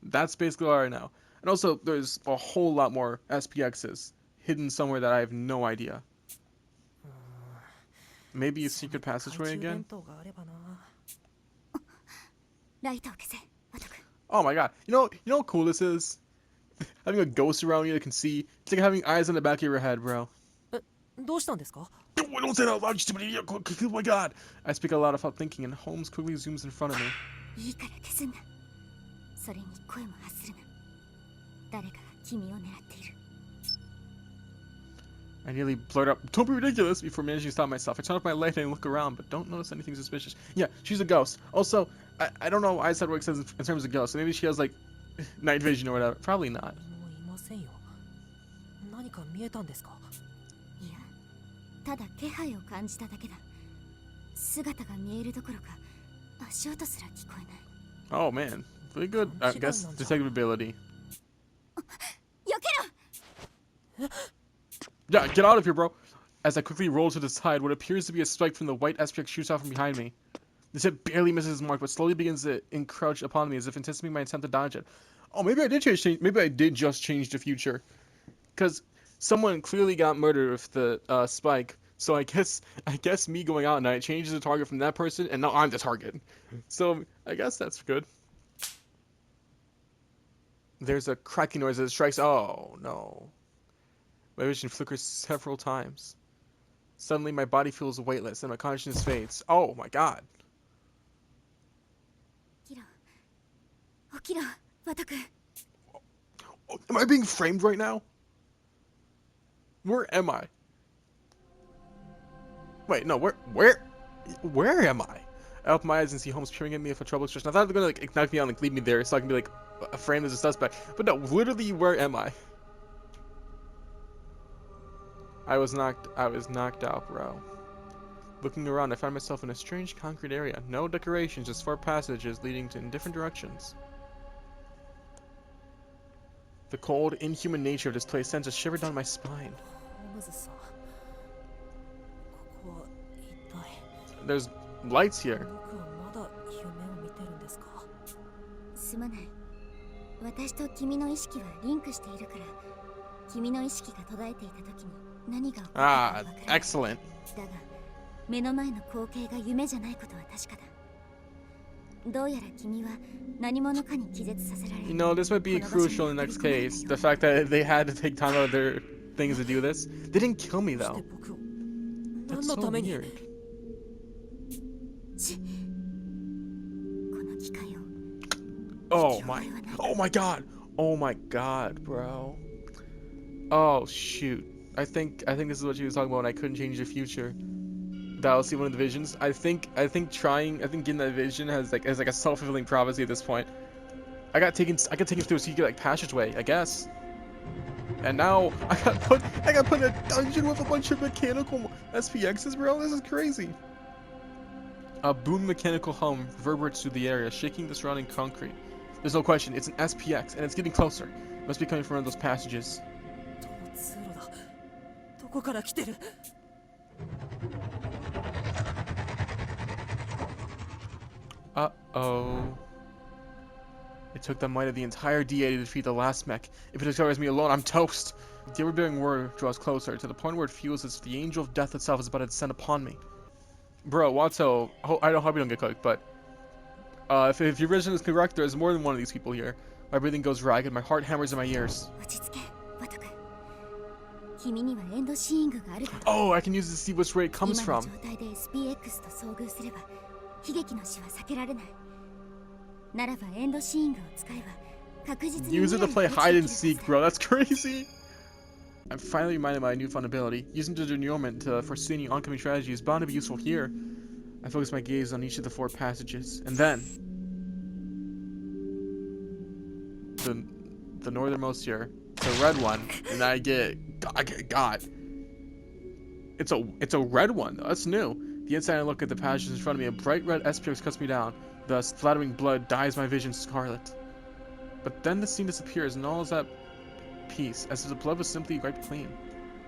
That's basically all I know. And also, there's a whole lot more SPXs hidden somewhere that I have no idea. Maybe a secret passageway 懐中 again? 電灯があればな。ライトを消せ、ワト君。 Oh my god. You know how cool this is? Having a ghost around you that can see. It's like having eyes on the back of your head, bro. どうしたんですか？ Don't say that out loud, you stupid idiot! Oh my god! I speak a lot without thinking, and Holmes quickly zooms in front of me. いいから消すんだ。それに声も発するな。誰かが君を狙っている。 I nearly blurt out, "Don't be ridiculous!" before managing to stop myself. I turn off my light and look around, but don't notice anything suspicious. Yeah, she's a ghost. Also, I don't know why I said what it says in terms of ghosts. So maybe she has, like, night vision or whatever. Probably not. もういませんよ。何か見えたんですか？いや、ただ気配を感じただけだ。姿が見えるどころか、足音すら聞こえない。 Oh man. Pretty good, I guess, detective ability. 避けろ！ Yeah, get out of here, bro! As I quickly roll to the side, what appears to be a spike from the white SPX shoots out from behind me. This hit barely misses its mark, but slowly begins to encroach upon me as if anticipating my attempt to dodge it. Oh, maybe I did change. Maybe I did just change the future, because someone clearly got murdered with the spike. So I guess me going out at night changes the target from that person, and now I'm the target. So I guess that's good. There's a cracking noise as it strikes. Oh, no. My vision flickers several times. Suddenly, my body feels weightless and my consciousness fades. Oh my god. 起きろワト君 Oh, am I being framed right now? Where am I? Wait, no, where am I? I open my eyes and see Holmes peering at me with a troubled expression. I thought they were gonna like knock me out and like leave me there so I can be like framed as a suspect. But no, literally, where am I? I was knocked out, bro. Looking around, I found myself in a strange concrete area. No decorations, just 4 passages leading in different directions. The cold, inhuman nature of this place sends a shiver down my spine. ホームズさん、ここは一体 There's lights here. 僕はまだ夢を見てるんですか？すまない。私と君の意識はリンクしているから、君の意識が途絶えていた時に何が起こったかわからない。 Excellent. だが、目の前の光景が夢じゃないことは確かだ。どうやら君は何者かに気絶させられる。You know, this might be crucial in the next case. The fact that they had to take time out of their things to do this. They didn't kill me though. 僕を That's 何の so ために？ weird. この機械を Oh my god. Oh my god, bro. Oh shoot. I think this is what she was talking about when I couldn't change the future. That I'll see one of the visions. I think getting that vision has like a self-fulfilling prophecy at this point. I got taken through a secret like passageway, I guess. And now I got put in a dungeon with a bunch of mechanical SPXs, bro. This is crazy. A boom mechanical hum reverberates through the area, shaking the surrounding concrete. There's no question, it's an SPX, and it's getting closer. It must be coming from one of those passages. どの通路だ？どこから来てる？ Uh-oh. It took the might of the entire DA to defeat the last mech. If it discovers me alone, I'm toast. The overbearing word draws closer, to the point where it feels as if the angel of death itself is about to descend upon me. Bro, Wato, I hope you don't get cooked, but if your vision is correct, there's more than one of these people here. My breathing goes ragged, my heart hammers in my ears. 落ち着けワト君。君にはエンドシーイングがあるだろう。 Oh, I can use this to see which way it comes 今の from. 状態で SPX と遭遇すれば悲劇の死は避けられない。ならばエンドシーイングを使えば確実に Use it to play 未来 hide に and seek, bro. That's crazy. I'm finally reminded of my newfound ability. Using the denouement to foresee any oncoming strategy is bound to be useful here. I focus my gaze on each of the 4 passages, and then the northernmost here, the red one, and I get God. It's a red one. That's new. The inside I look at the passages in front of me. A bright red SPX cuts me down. The splattering blood dyes my vision scarlet. But then the scene disappears, and all is at peace, as if the blood was simply wiped clean.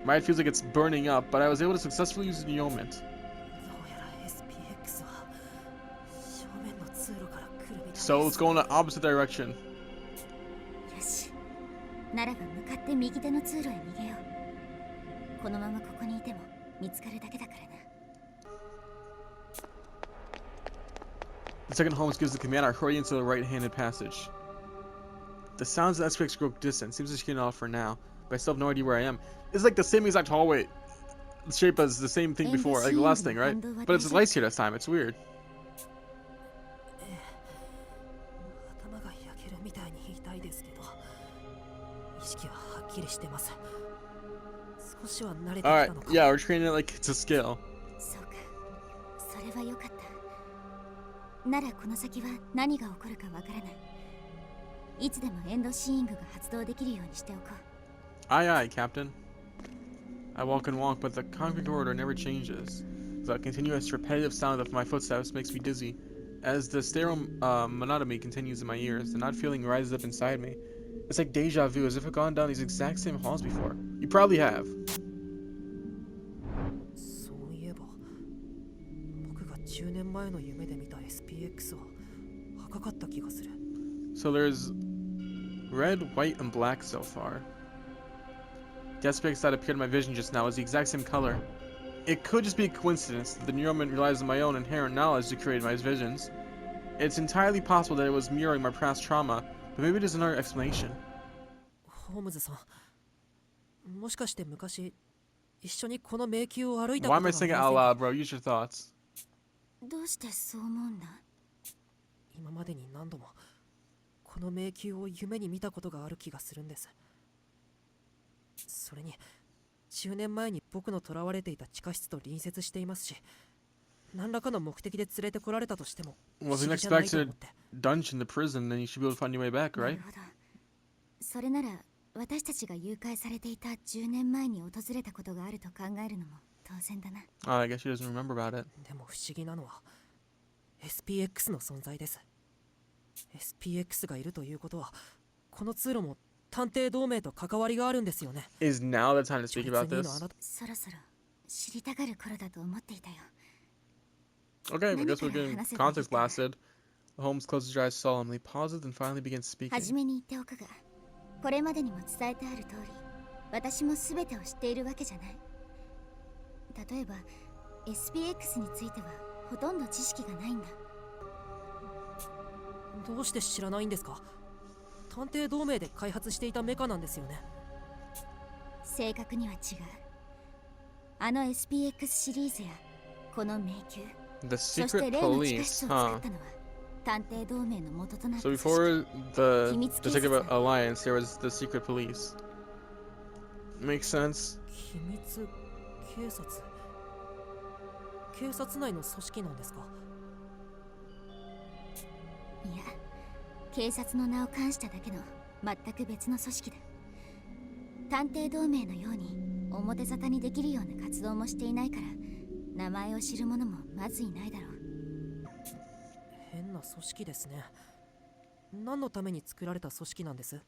My head feels like it's burning up, but I was able to successfully use the denouement. どうやら SPX は正面の通路から来るみたいです。 So let's go in the opposite direction. よし。ならば向かって右手の通路へ逃げよう。このままここにいても見つかるだけだからな。 The second Holmes gives the command, I hurry into the right-handed passage. The sounds of the SPX grow distant. Seems to be off for now, but I still have no idea where I am. It's like the same exact hallway shape as the same thing before, like the last thing, right? But it's lights here this time. It's weird. 頭が焼けるみたいに痛いですけど、意識ははっきりしてます。少しは慣れてきた Alright, のか。 yeah, we're training it like it's a skill. そうか。それは良かった。ならこの先は何が起こるかわからない。いつでもエンドシーイングが発動できるようにしておこう。 Aye, aye, Captain. I walk and walk, but the concrete corridor never changes. The continuous repetitive sound of my footsteps makes me dizzy. As the stereo monotony continues in my ears, the not feeling rises up inside me. It's like deja vu, as if I've gone down these exact same halls before. You probably have. そういえば、僕が10年前の夢で見た SPX は赤かった気がする。 So there's red, white, and black so far. The aspects that appeared in my vision just now is the exact same color. It could just be a coincidence that the neuroman relies on my own inherent knowledge to create my visions. It's entirely possible that it was mirroring my past trauma, But maybe there's another explanation. ホームズさん、もしかして昔一緒にこの迷宮を歩いた Why こと am が I あり saying ま it せん out か？ loud, bro? Use your thoughts. どうしてそう思うんだ？今までに何度もこの迷宮を夢に見たことがある気がするんです。それに10年前に僕の囚われていた地下室と隣接していますし、何らかの目的で連れてこられたとしても Was 不 an 思議じゃないと expected 思って。 dungeon, the prison, then you should be able to find your way back, な right? るほど。それなら私たちが誘拐されていた10年前に訪れたことがあると考えるのも当然だな。Oh, I guess she doesn't remember about it. でも不思議なのは SPX の存在です。 SPX がいるということはこの通路も探偵同盟と関わりがあるんですよね。 Is now the time to speak about 別にのあ this? なたそろそろ知りたがる頃だと思っていたよ。 Okay, I guess we're getting 何から話せばいいか。 context blasted. Holmes closes his eyes solemnly, pauses, and finally begins はじ speaking. めに言っておくが、これまでにも伝えてある通り、私も全てを知っているわけじゃない。例えば SPX についてはほとんど知識がないんだ。どうして知らないんですか？探偵同盟で開発していたメカなんですよね。正確には違う。あの SPX シリーズやこの迷宮、 The そして secret 例の地下 police, 室を作 huh? ったのは探偵同盟の元となった So 組織。 before the 秘密警 Detective 察だ。 Alliance, there was the secret police. Makes sense. 秘密警察、警察内の組織なんですか？いや、警察の名を冠しただけの全く別の組織だ。探偵同盟のように表沙汰にできるような活動もしていないから、名前を知る者もまずいないだろう。変な組織ですね。何のために作られた組織なんです？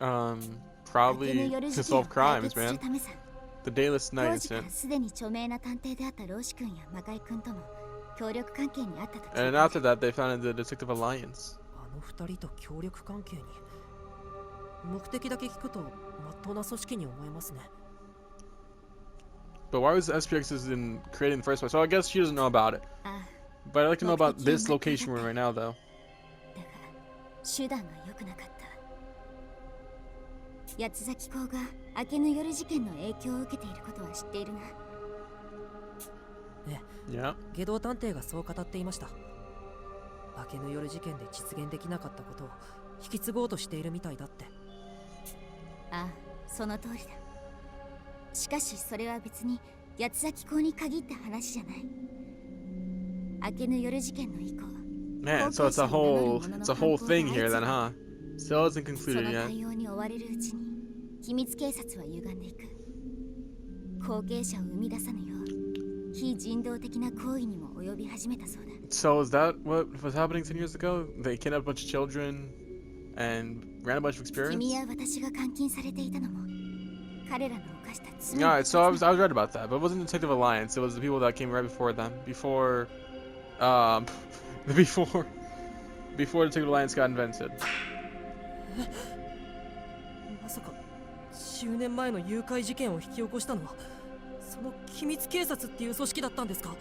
Probably 明けの夜 to 事件を solve 解 crimes, 決する man. ためさ。 The Dayless 当 Night 時か incident. らすでに著名な探偵であったローシ君や魔界君とも協力関係にあったと聞いてい And る。 after that, they founded the Detective Alliance. あの二人と協力関係に。目的だけ聞くと真っ当な組織に思えますね。 But why was the SPX in created in the first place? So I guess she doesn't know about it. ああ、 But I'd like to know about this Mokuteki location we're in right now, though. だが手段が良くなかった。八つ崎港が明けの夜事件の影響を受けていることは知っているな。Yeah. 下道探偵がそう語っていました。明けの夜事件で実現できなかったことを引き継ごうとしているみたいだって。ああ、その通りだ。しかしそれは別に八つ崎港に限った話じゃない。明けの夜事件の以降、 Man, so it's a whole thing here then, huh? Still isn't そ concluded の yet. 対応に追われるうちに秘密警察は歪んでいく。後継者を生み出さぬよう非人道的な行為にも及び始めたそうだ。 So is that what was happening 10 years ago? They kidnapped a bunch of children and ran a bunch of 君 experiments? や私が監禁されていたのも彼らの犯した罪 Yeah, の so I 一 was つ I だ。 was right about that, but it wasn't Detective Alliance. It was the people that came right before them. Before Detective Alliance got invented. まさか10年前の誘拐事件を引き起こしたのはその秘密警察っていう組織だったんですか？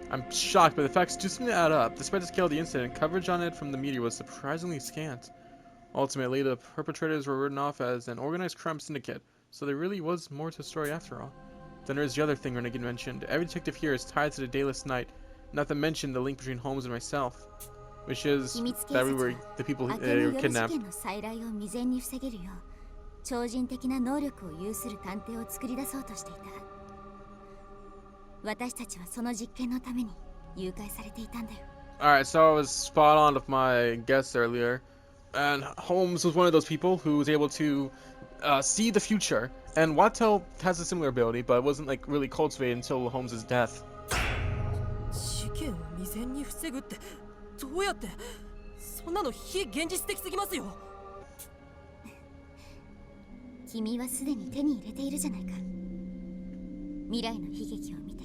I'm shocked, but the facts do seem to add up. Despite the scale of the incident, coverage on it from the media was surprisingly scant. Ultimately, the perpetrators were written off as an organized crime syndicate, so there really was more to the story after all. Then there's the other thing Renegade mentioned. Every detective here is tied to the Dayless Night, not to mention the link between Holmes and myself, which is 秘密警 that 察 we は were the people 明 who けの were 夜事 kidnapped. 件の再来を未然に防げるよう超人的な能力を有する探偵を作り出そうとしていた。私たちはその実験のために誘拐されていたんだよ。 Alright, so I was spot on with my guess earlier. And Holmes was one of those people who was able to see the future. And Wato has a similar ability, but it wasn't like really cultivated until Holmes' death. 事件を未然に防ぐってどうやって？そんなの非現実的すぎますよ。君はすでに手に入れているじゃないか。未来の悲劇を見て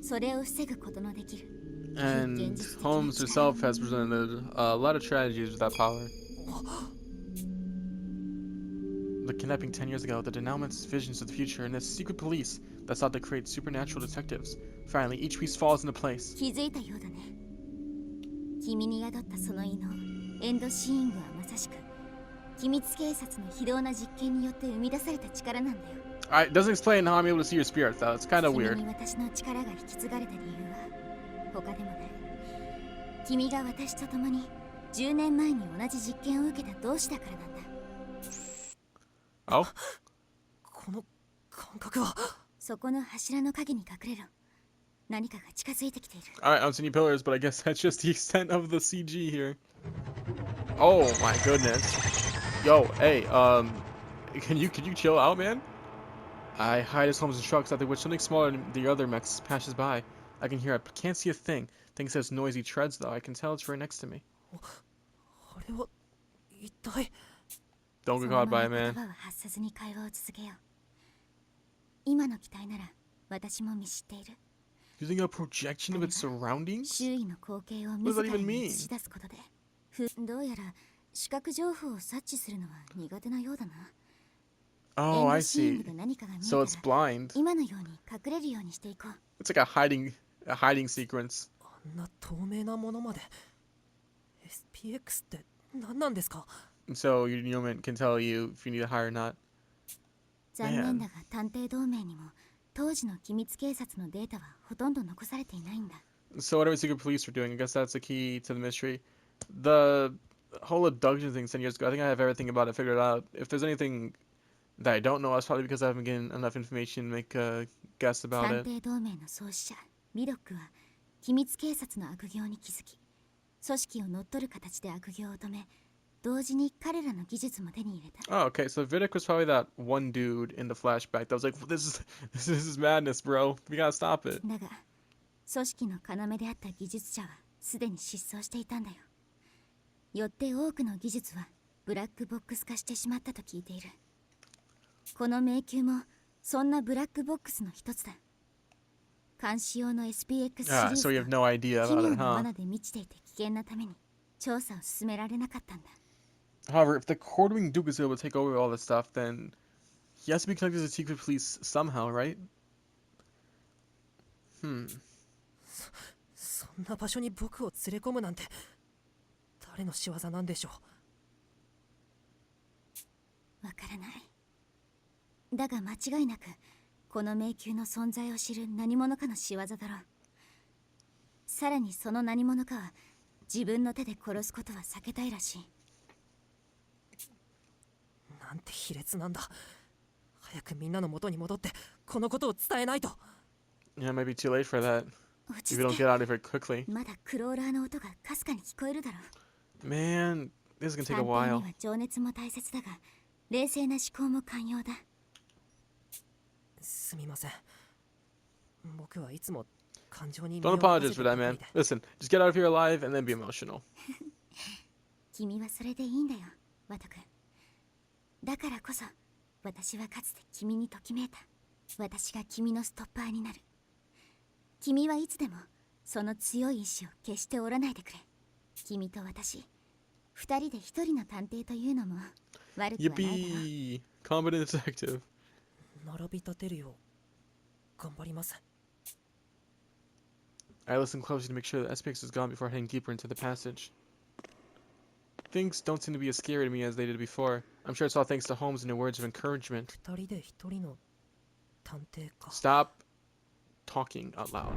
それを防ぐことのできる。 And Holmes herself has presented a lot of tragedies with that power. The kidnapping 10 years ago, the denouement's visions of the future, and the secret police that sought to create supernatural detectives. Finally, each piece falls into place. 気づいたようだね。君に宿ったその異能エンドシーイングはまさしく機密警察の非道な実験によって生み出された力なんだよ。Alright, doesn't explain how I'm able to see your spirit though. It's kind of 君 weird. に私の力が引き継がれた理由は他でもない。君が私と共に10年前に同じ実験を受けた同志だからなんだ。Oh? この感覚は。そこの柱の陰に隠れろ。何かが近づいてきている。Alright, I don't see any pillars, but I guess that's just the extent of the CG here. Oh my goodness. Yo, hey, can you chill out, man? I hide his homes and trucks after which something smaller than the other mechs passes by. I can hear it, but can't see a thing. Thing says noisy treads though. I can tell it's right next to me. あれは一体。 Don't get caught by it, 言 man. 葉は発さずに会話を続けよう。今の機体なら私も見知っている。 Using a projection of its surroundings? 周囲の光景を What 自 does that ら even に mean? 映し出すことで、どうやら視覚情報を察知するのは苦手なようだな。 Oh, エン I ドシーイン see. グで何かが見え So it's たら blind. 今のように隠れるようにしていこう。 It's like a hiding sequence. あんな透明なものまで。SPX って何なんですか。 So your Newman can tell you if you need to hire or not. 残念だが探偵同盟にも当時の機密警察のデータはほとんど残されていないんだ。 So whatever secret police were doing, I guess that's the key to the mystery. The whole abduction thing 10 years ago, I think I have everything about it figured out. If there's anything that I don't know, that's probably because I haven't given enough information to make a guess about 探 it. 偵同盟の創始者ミドックは機密警察の悪行に気づき、組織を乗っ取る形で悪行を止め、同時に彼らの技術も手に入れた。 Oh, okay. So Vidic was probably that one dude in the flashback that was like, this is madness, bro. We gotta stop it. だが組織の要であった技術者はすでに失踪していたんだよ。よって多くの技術はブラックボックス化してしまったと聞いている。この迷宮もそんなブラックボックスの一つだ。監視用の SPX シリー Ah, so you ズ have と no idea 奇 about 妙 it, な huh? 罠で満ちていて危険なために調査を進められなかったんだ。 However, if the quartering Duke is able to take over all this stuff, then he has to be connected to the secret police somehow, right? そんな場所に僕を連れ込むなんて誰の仕業なんでしょう。わからない。だが間違いなくこの迷宮の存在を知る何者かの仕業だろう。さらにその何者かは自分の手で殺すことは避けたいらしい。なんて卑劣なんだ。早くみんなの元に戻ってこのことを伝えないと。 Yeah, it might be too late for that 落 if ち you don't 着け。 get out of here quickly. まだクローラーの音がかすかに聞こえるだろう。 Man, this is gonna take 探 a 偵 while. には情熱も大切だが冷静な思考も寛容だ。すみません。僕はいつも感情に身 Don't を任 apologize せ for て that, ばか man. りで。 Listen, just get out of here alive and then be emotional. 君はそれでいいんだよ、ワト君。だからこそ私はかつて君にときめいた。私が君のストッパーになる。君はいつでもその強い意志を決して折らないでくれ。君と私、二人で一人の探偵というのも悪くはないだろう。 Yippee! Competent detective. 並び立てるよう頑張ります。 I listen closely to make sure that SPX is gone before heading deeper into the passage. Things don't seem to be as scary to me as they did before. I'm sure it's all thanks to Holmes and your words of encouragement. 二人で一人の探偵か。 Stop talking out loud.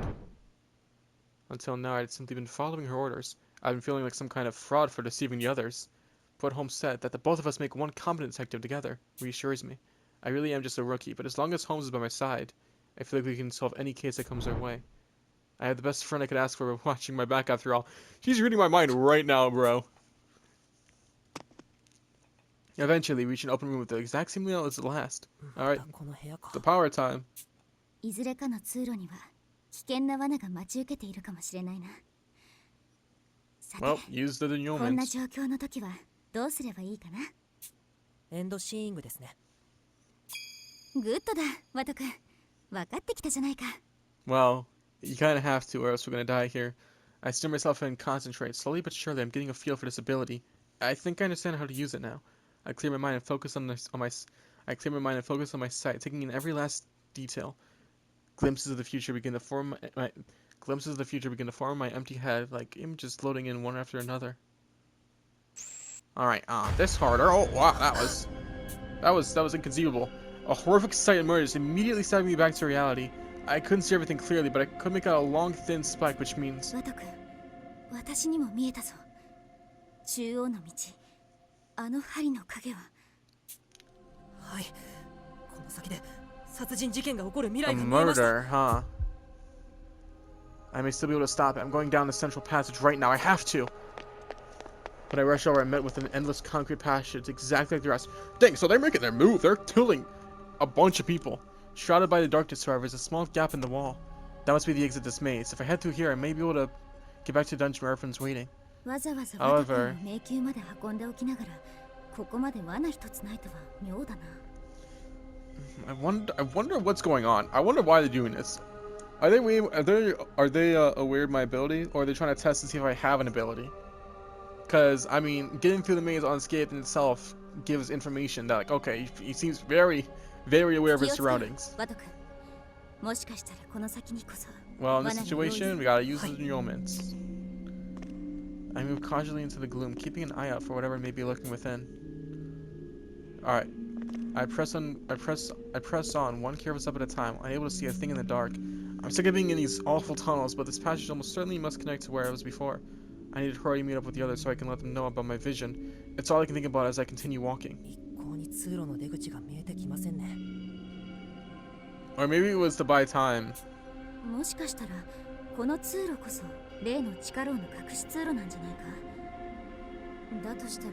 Until now, I'd simply been following her orders. I've been feeling like some kind of fraud for deceiving the others. But Holmes said that the both of us make one competent detective together reassures me. I really am just a rookie, but as long as Holmes is by my side, I feel like we can solve any case that comes our way. I have the best friend I could ask for watching my back after all. She's reading my mind right now, bro. Eventually, we reach an open room with the exact same layout as the last. Alright, この部屋か。 the power time. いずれかの通路には危険な罠が待ち受けているかもしれないな。さて、 Well, use the こんな denouements. 状況の時はどうすればいいかな。エンドシーイングですね。グッドだ、ワト君。分かってきたじゃないか。 Well, you kinda have to, or else we're gonna die here. I steer myself in and concentrate. Slowly but surely, I'm getting a feel for this ability. I think I understand how to use it now. I clear my mind and focus on my sight, taking in every last detail. Glimpses of the future begin to form in my empty head, like images floating in one after another. All right, this harder. Oh wow, that was inconceivable. A horrific sight of murder just immediately stabbed me back to reality. I couldn't see everything clearly, but I could make out a long, thin spike, which means. ワト君、私にも見えたぞ。中央の道、あの針の影は。はい。この先で殺人事件が起こる未 A 来が見えました。 murder, huh? I may still be able to stop it. I'm going down the central passage right now. I have to. When I rushed over, I met with an endless concrete passage, exactly like the rest. Dang, so they're making their move. They're killing a bunch of people. Shrouded by the darkness, however, is a small gap in the wall. That must be the exit to this maze. If I head through here, I may be able to get back to the dungeon where everyone's waiting. わざわざワト君を迷宮まで運んでおきながら、ここまで罠一つないとは妙だな。I wonder what's going on. I wonder why they're doing this. Are they aware of my ability, or are they trying to test to see if I have an ability? Because I mean, getting through the maze unscathed in itself gives information that, like, okay, he seems very, very aware of his surroundings. ワト君、もしかしたらこの先にこそ。 Well, in this situation, we gotta use the moments. I move cautiously into the gloom, keeping an eye out for whatever may be lurking within. Alright. I press on, one careful step at a time, unable to see a thing in the dark. I'm sick of being in these awful tunnels, but this passage almost certainly must connect to where I was before. I need to hurry and meet up with the others so I can let them know about my vision. It's all I can think about as I continue walking. 一向に通路の出口が見えてきませんね。 Or maybe it was to buy time. もしかしたらこの通路こそ例の地下牢の隠し通路なんじゃないか。だとしたら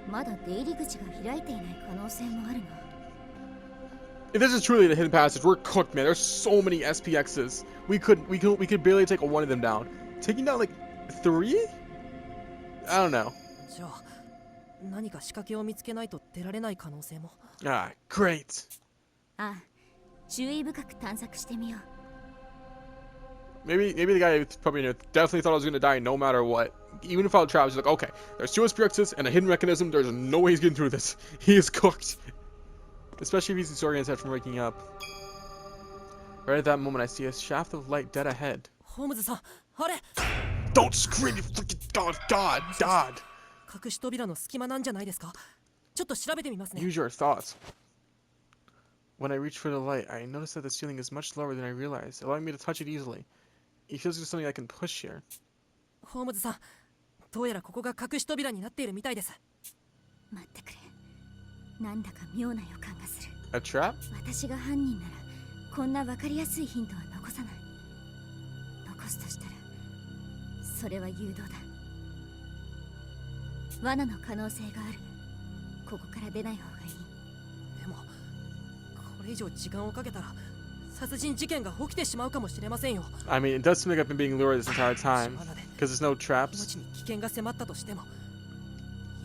まだ出入り口が開いていない可能性もあるな。 If this is truly the hidden passage, we're cooked, man. There's so many SPXs. We could barely take one of them down. Taking down like 3? I don't know. じゃあ何か仕掛けを見つけないと出られない可能性も。 Ah, great. ああ、注意深く探索してみよう。 Maybe the guy probably definitely thought I was gonna die no matter what. Even if I was trapped, he's like, okay, there's 2 SPXs and a hidden mechanism. There's no way he's getting through this. He is cooked. Especially if he's disorganized from waking up. Right at that moment, I see a shaft of light dead ahead. ホームズさん、あれ Don't scream, you freaking God. 隠し扉の隙間なんじゃないですか。ちょっと調べてみますね。 Use your thoughts. When I reach for the light, I notice that the ceiling is much lower than I realized, allowing me to touch it easily. It feels like something I can push here. ホームズさん、どうやらここが隠し扉になっているみたいです。待ってくれ。なんだか妙な予感がする。 A trap? 私が犯人ならこんな分かりやすいヒントは残さない。残すとしたらそれは誘導だ。罠の可能性がある。ここから出ない方がいい。でもこれ以上時間をかけたら殺人事件が起きてしまうかもしれませんよ。 I mean, it does seem like I've been being lured this entire time. Because there's no traps. 命に危険が迫ったとしても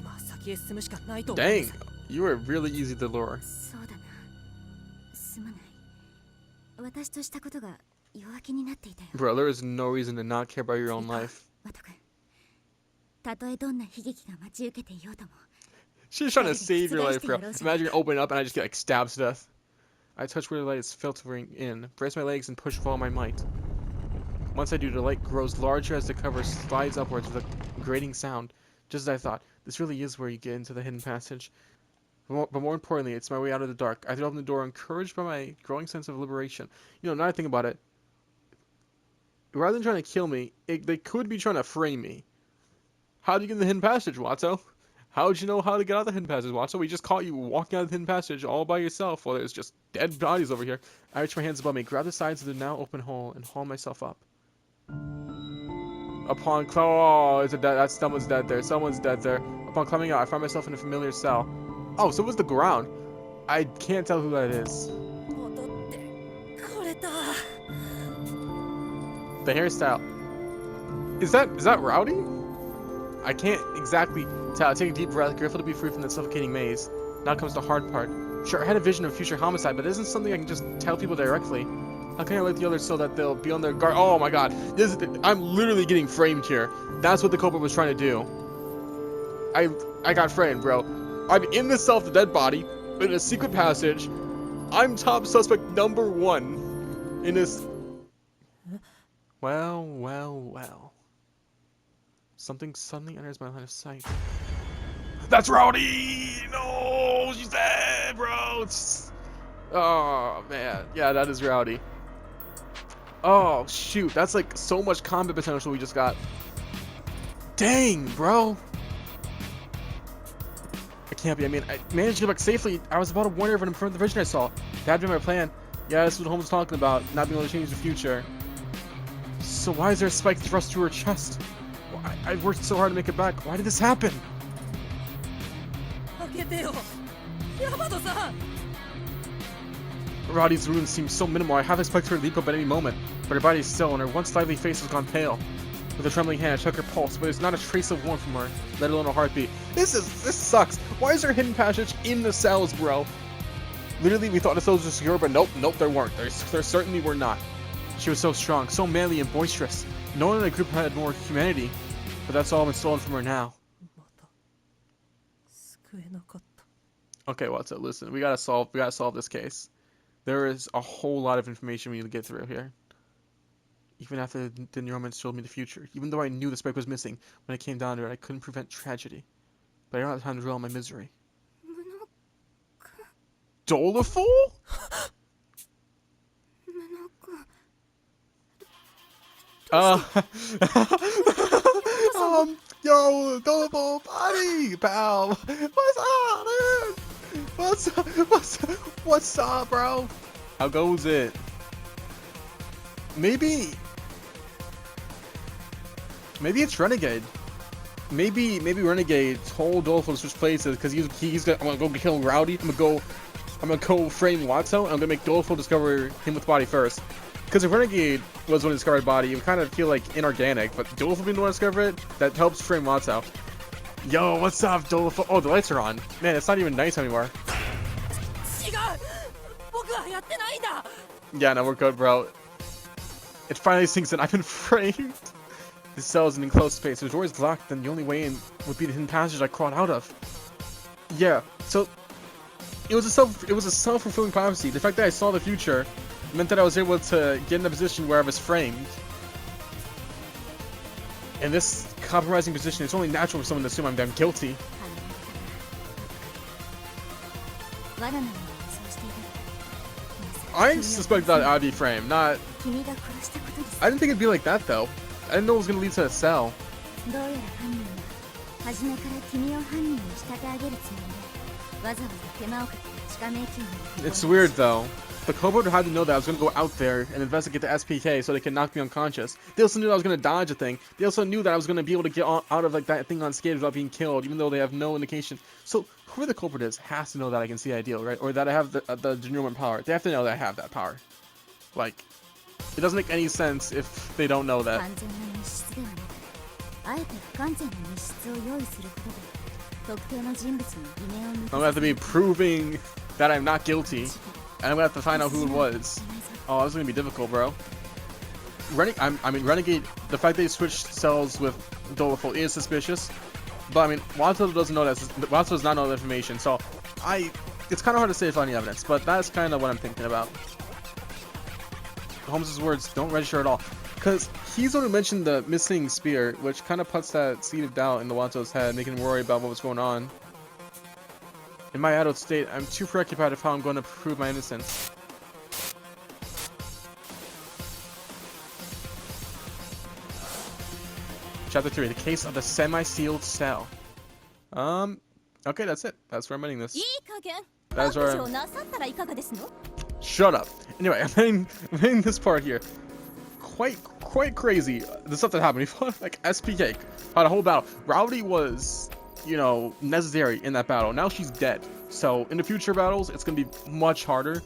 今は先へ進むしかないと思いま Dang, す。 you were really easy to lure. そうだな。すまない。私としたことが弱気になっていたよ。 Bro, there is no reason to not care about your own life. ワト君、たとえどんな悲劇が待ち受けていようとも。 She's trying to save your life, bro. Imagine you open it up and I just get like stabbed to death. I touch where the light is filtering in, brace my legs and push with all my might. Once I do, the light grows larger as the cover slides upwards with a grating sound. Just as I thought, this really is where you get into the hidden passage. But more importantly, it's my way out of the dark. I threw open the door, encouraged by my growing sense of liberation. You know, now I think about it, rather than trying to kill me, they could be trying to frame me. How do you get in the hidden passage, Wato? How did you know how to get out of the hidden passage, Wato? We just caught you walking out of the hidden passage all by yourself while there's just dead bodies over here. I reach my hands above me, grab the sides of the now open hole, and haul myself up. Oh, someone's dead there. Someone's dead there. Upon climbing out, I find myself in a familiar cell. Oh, so it was the ground. I can't tell who that is. 戻ってこれた。 The hairstyle. Is that Rowdy? I can't exactly tell. I take a deep breath, grateful to be free from the suffocating maze. Now comes the hard part. Sure, I had a vision of future homicide, but it isn't something I can just tell people directly. How can I let the others so that they'll be on their guard? Oh my god. I'm literally getting framed here. That's what the culprit was trying to do. I got framed, bro. I'm in the cell with the dead body, in a secret passage. I'm top suspect number 1 in this. Well. Something suddenly enters my line of sight. That's Rowdy! No, she's dead, bro. Oh man, yeah, that is Rowdy. Oh shoot, that's like so much combat potential we just got. Dang, bro. I can't be. I mean, I managed to get back safely. I was about to warn everyone from the vision I saw. That had been my plan. Yeah, that's what Holmes was talking about, not being able to change the future. So why is there a spike thrust through her chest? I worked so hard to make it back. Why did this happen? Roddy's wounds seem so minimal. I half expect her to leap up at any moment, but her body is still, and her once lively face has gone pale. With a trembling hand, I check her pulse, but there's not a trace of warmth from her, let alone a heartbeat. This sucks. Why is there hidden passage in the cells, bro? Literally, we thought the cells were secure, but nope, there weren't. There certainly were not. She was so strong, so manly and boisterous. No one in the group had more humanity, but that's all been stolen from her now. Okay, Wato, listen, we gotta solve this case. There is a whole lot of information we need to get through here. Even after the neuromans showed me the future, even though I knew the spike was missing, when it came down to it, I couldn't prevent tragedy. But I don't have time to dwell on my misery. Doleful? Yo, Doleful, buddy, pal. What's up, dude? What's up, bro? How goes it? Maybe it's Renegade. Maybe Renegade told Doleful to switch places because he's gonna. I'm gonna go kill Rowdy. I'm gonna go frame Wato, and I'm gonna make Doleful discover him with body first. Because if Renegade was the one who discovered body, it would kind of feel like inorganic. But Doleful being the one to discover it, that helps frame Wato. Yo, what's up, Doleful? Oh, the lights are on. Man, it's not even nice anymore. Yeah, no, we're good, bro. It finally sinks in. I've been framed. This cell is an enclosed space. If the door is locked, then the only way in would be the hidden passage I crawled out of. Yeah, so it was a self-fulfilling prophecy. The fact that I saw the future meant that I was able to get in a position where I was framed. In this compromising position, it's only natural for someone to assume I'm damn guilty. I suspect that I'd be framed, not... I didn't think it'd be like that, though. I didn't know it was gonna lead to a cell. It's weird, though. The Kobold had to know that I was gonna go out there and investigate the SPK so they could knock me unconscious. They also knew that I was gonna dodge a thing. They also knew that I was gonna be able to get out of like that thing unscathed without being killed, even though they have no indication. So whoever the culprit is has to know that I can see ideal, right? Or that I have the denouement power. They have to know that I have that power. Like, it doesn't make any sense if they don't know that. I'm gonna have to be proving that I'm not guilty. And I'm gonna have to find out who it was. Oh, that's gonna be difficult, bro. I mean, Renegade, the fact they switched cells with Doleful is suspicious. But I mean, Wato doesn't know that. Wato does not know the information. So, it's kind of hard to say if any evidence. But that's kind of what I'm thinking about. Holmes' words don't register at all. Because he's the one who mentioned the missing spear, which kind of puts that seed of doubt in the Wato's head, making him worry about what was going on. In my adult state, I'm too preoccupied with how I'm going to prove my innocence. Chapter 3, the case of the semi-sealed cell. Okay, that's it. That's where I'm ending this. That's where Shut up. Anyway, I'm ending this part here. Quite crazy. The stuff that happened. Like, SPK had a whole battle. Rowdy was, you know, necessary in that battle. Now she's dead. So in the future battles, it's gonna be much harder.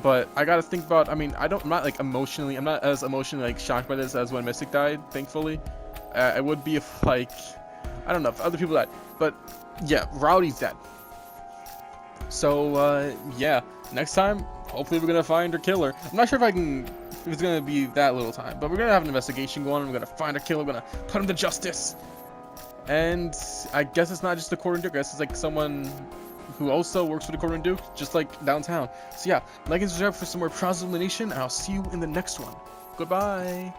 But I gotta think about. I mean, I'm not as emotionally like shocked by this as when Mystic died. Thankfully, it would be if like, I don't know, if other people died. But yeah, Rowdy's dead. So yeah, next time, hopefully we're gonna find her killer. I'm not sure if it's gonna be that little time, but we're gonna have an investigation going on. We're gonna find her killer. We're gonna put him to justice. And I guess it's not just the Cordon Duke. I guess it's like someone who also works for the Cordon Duke, just like downtown. So yeah, like and subscribe for some more prowess elimination, and I'll see you in the next one. Goodbye.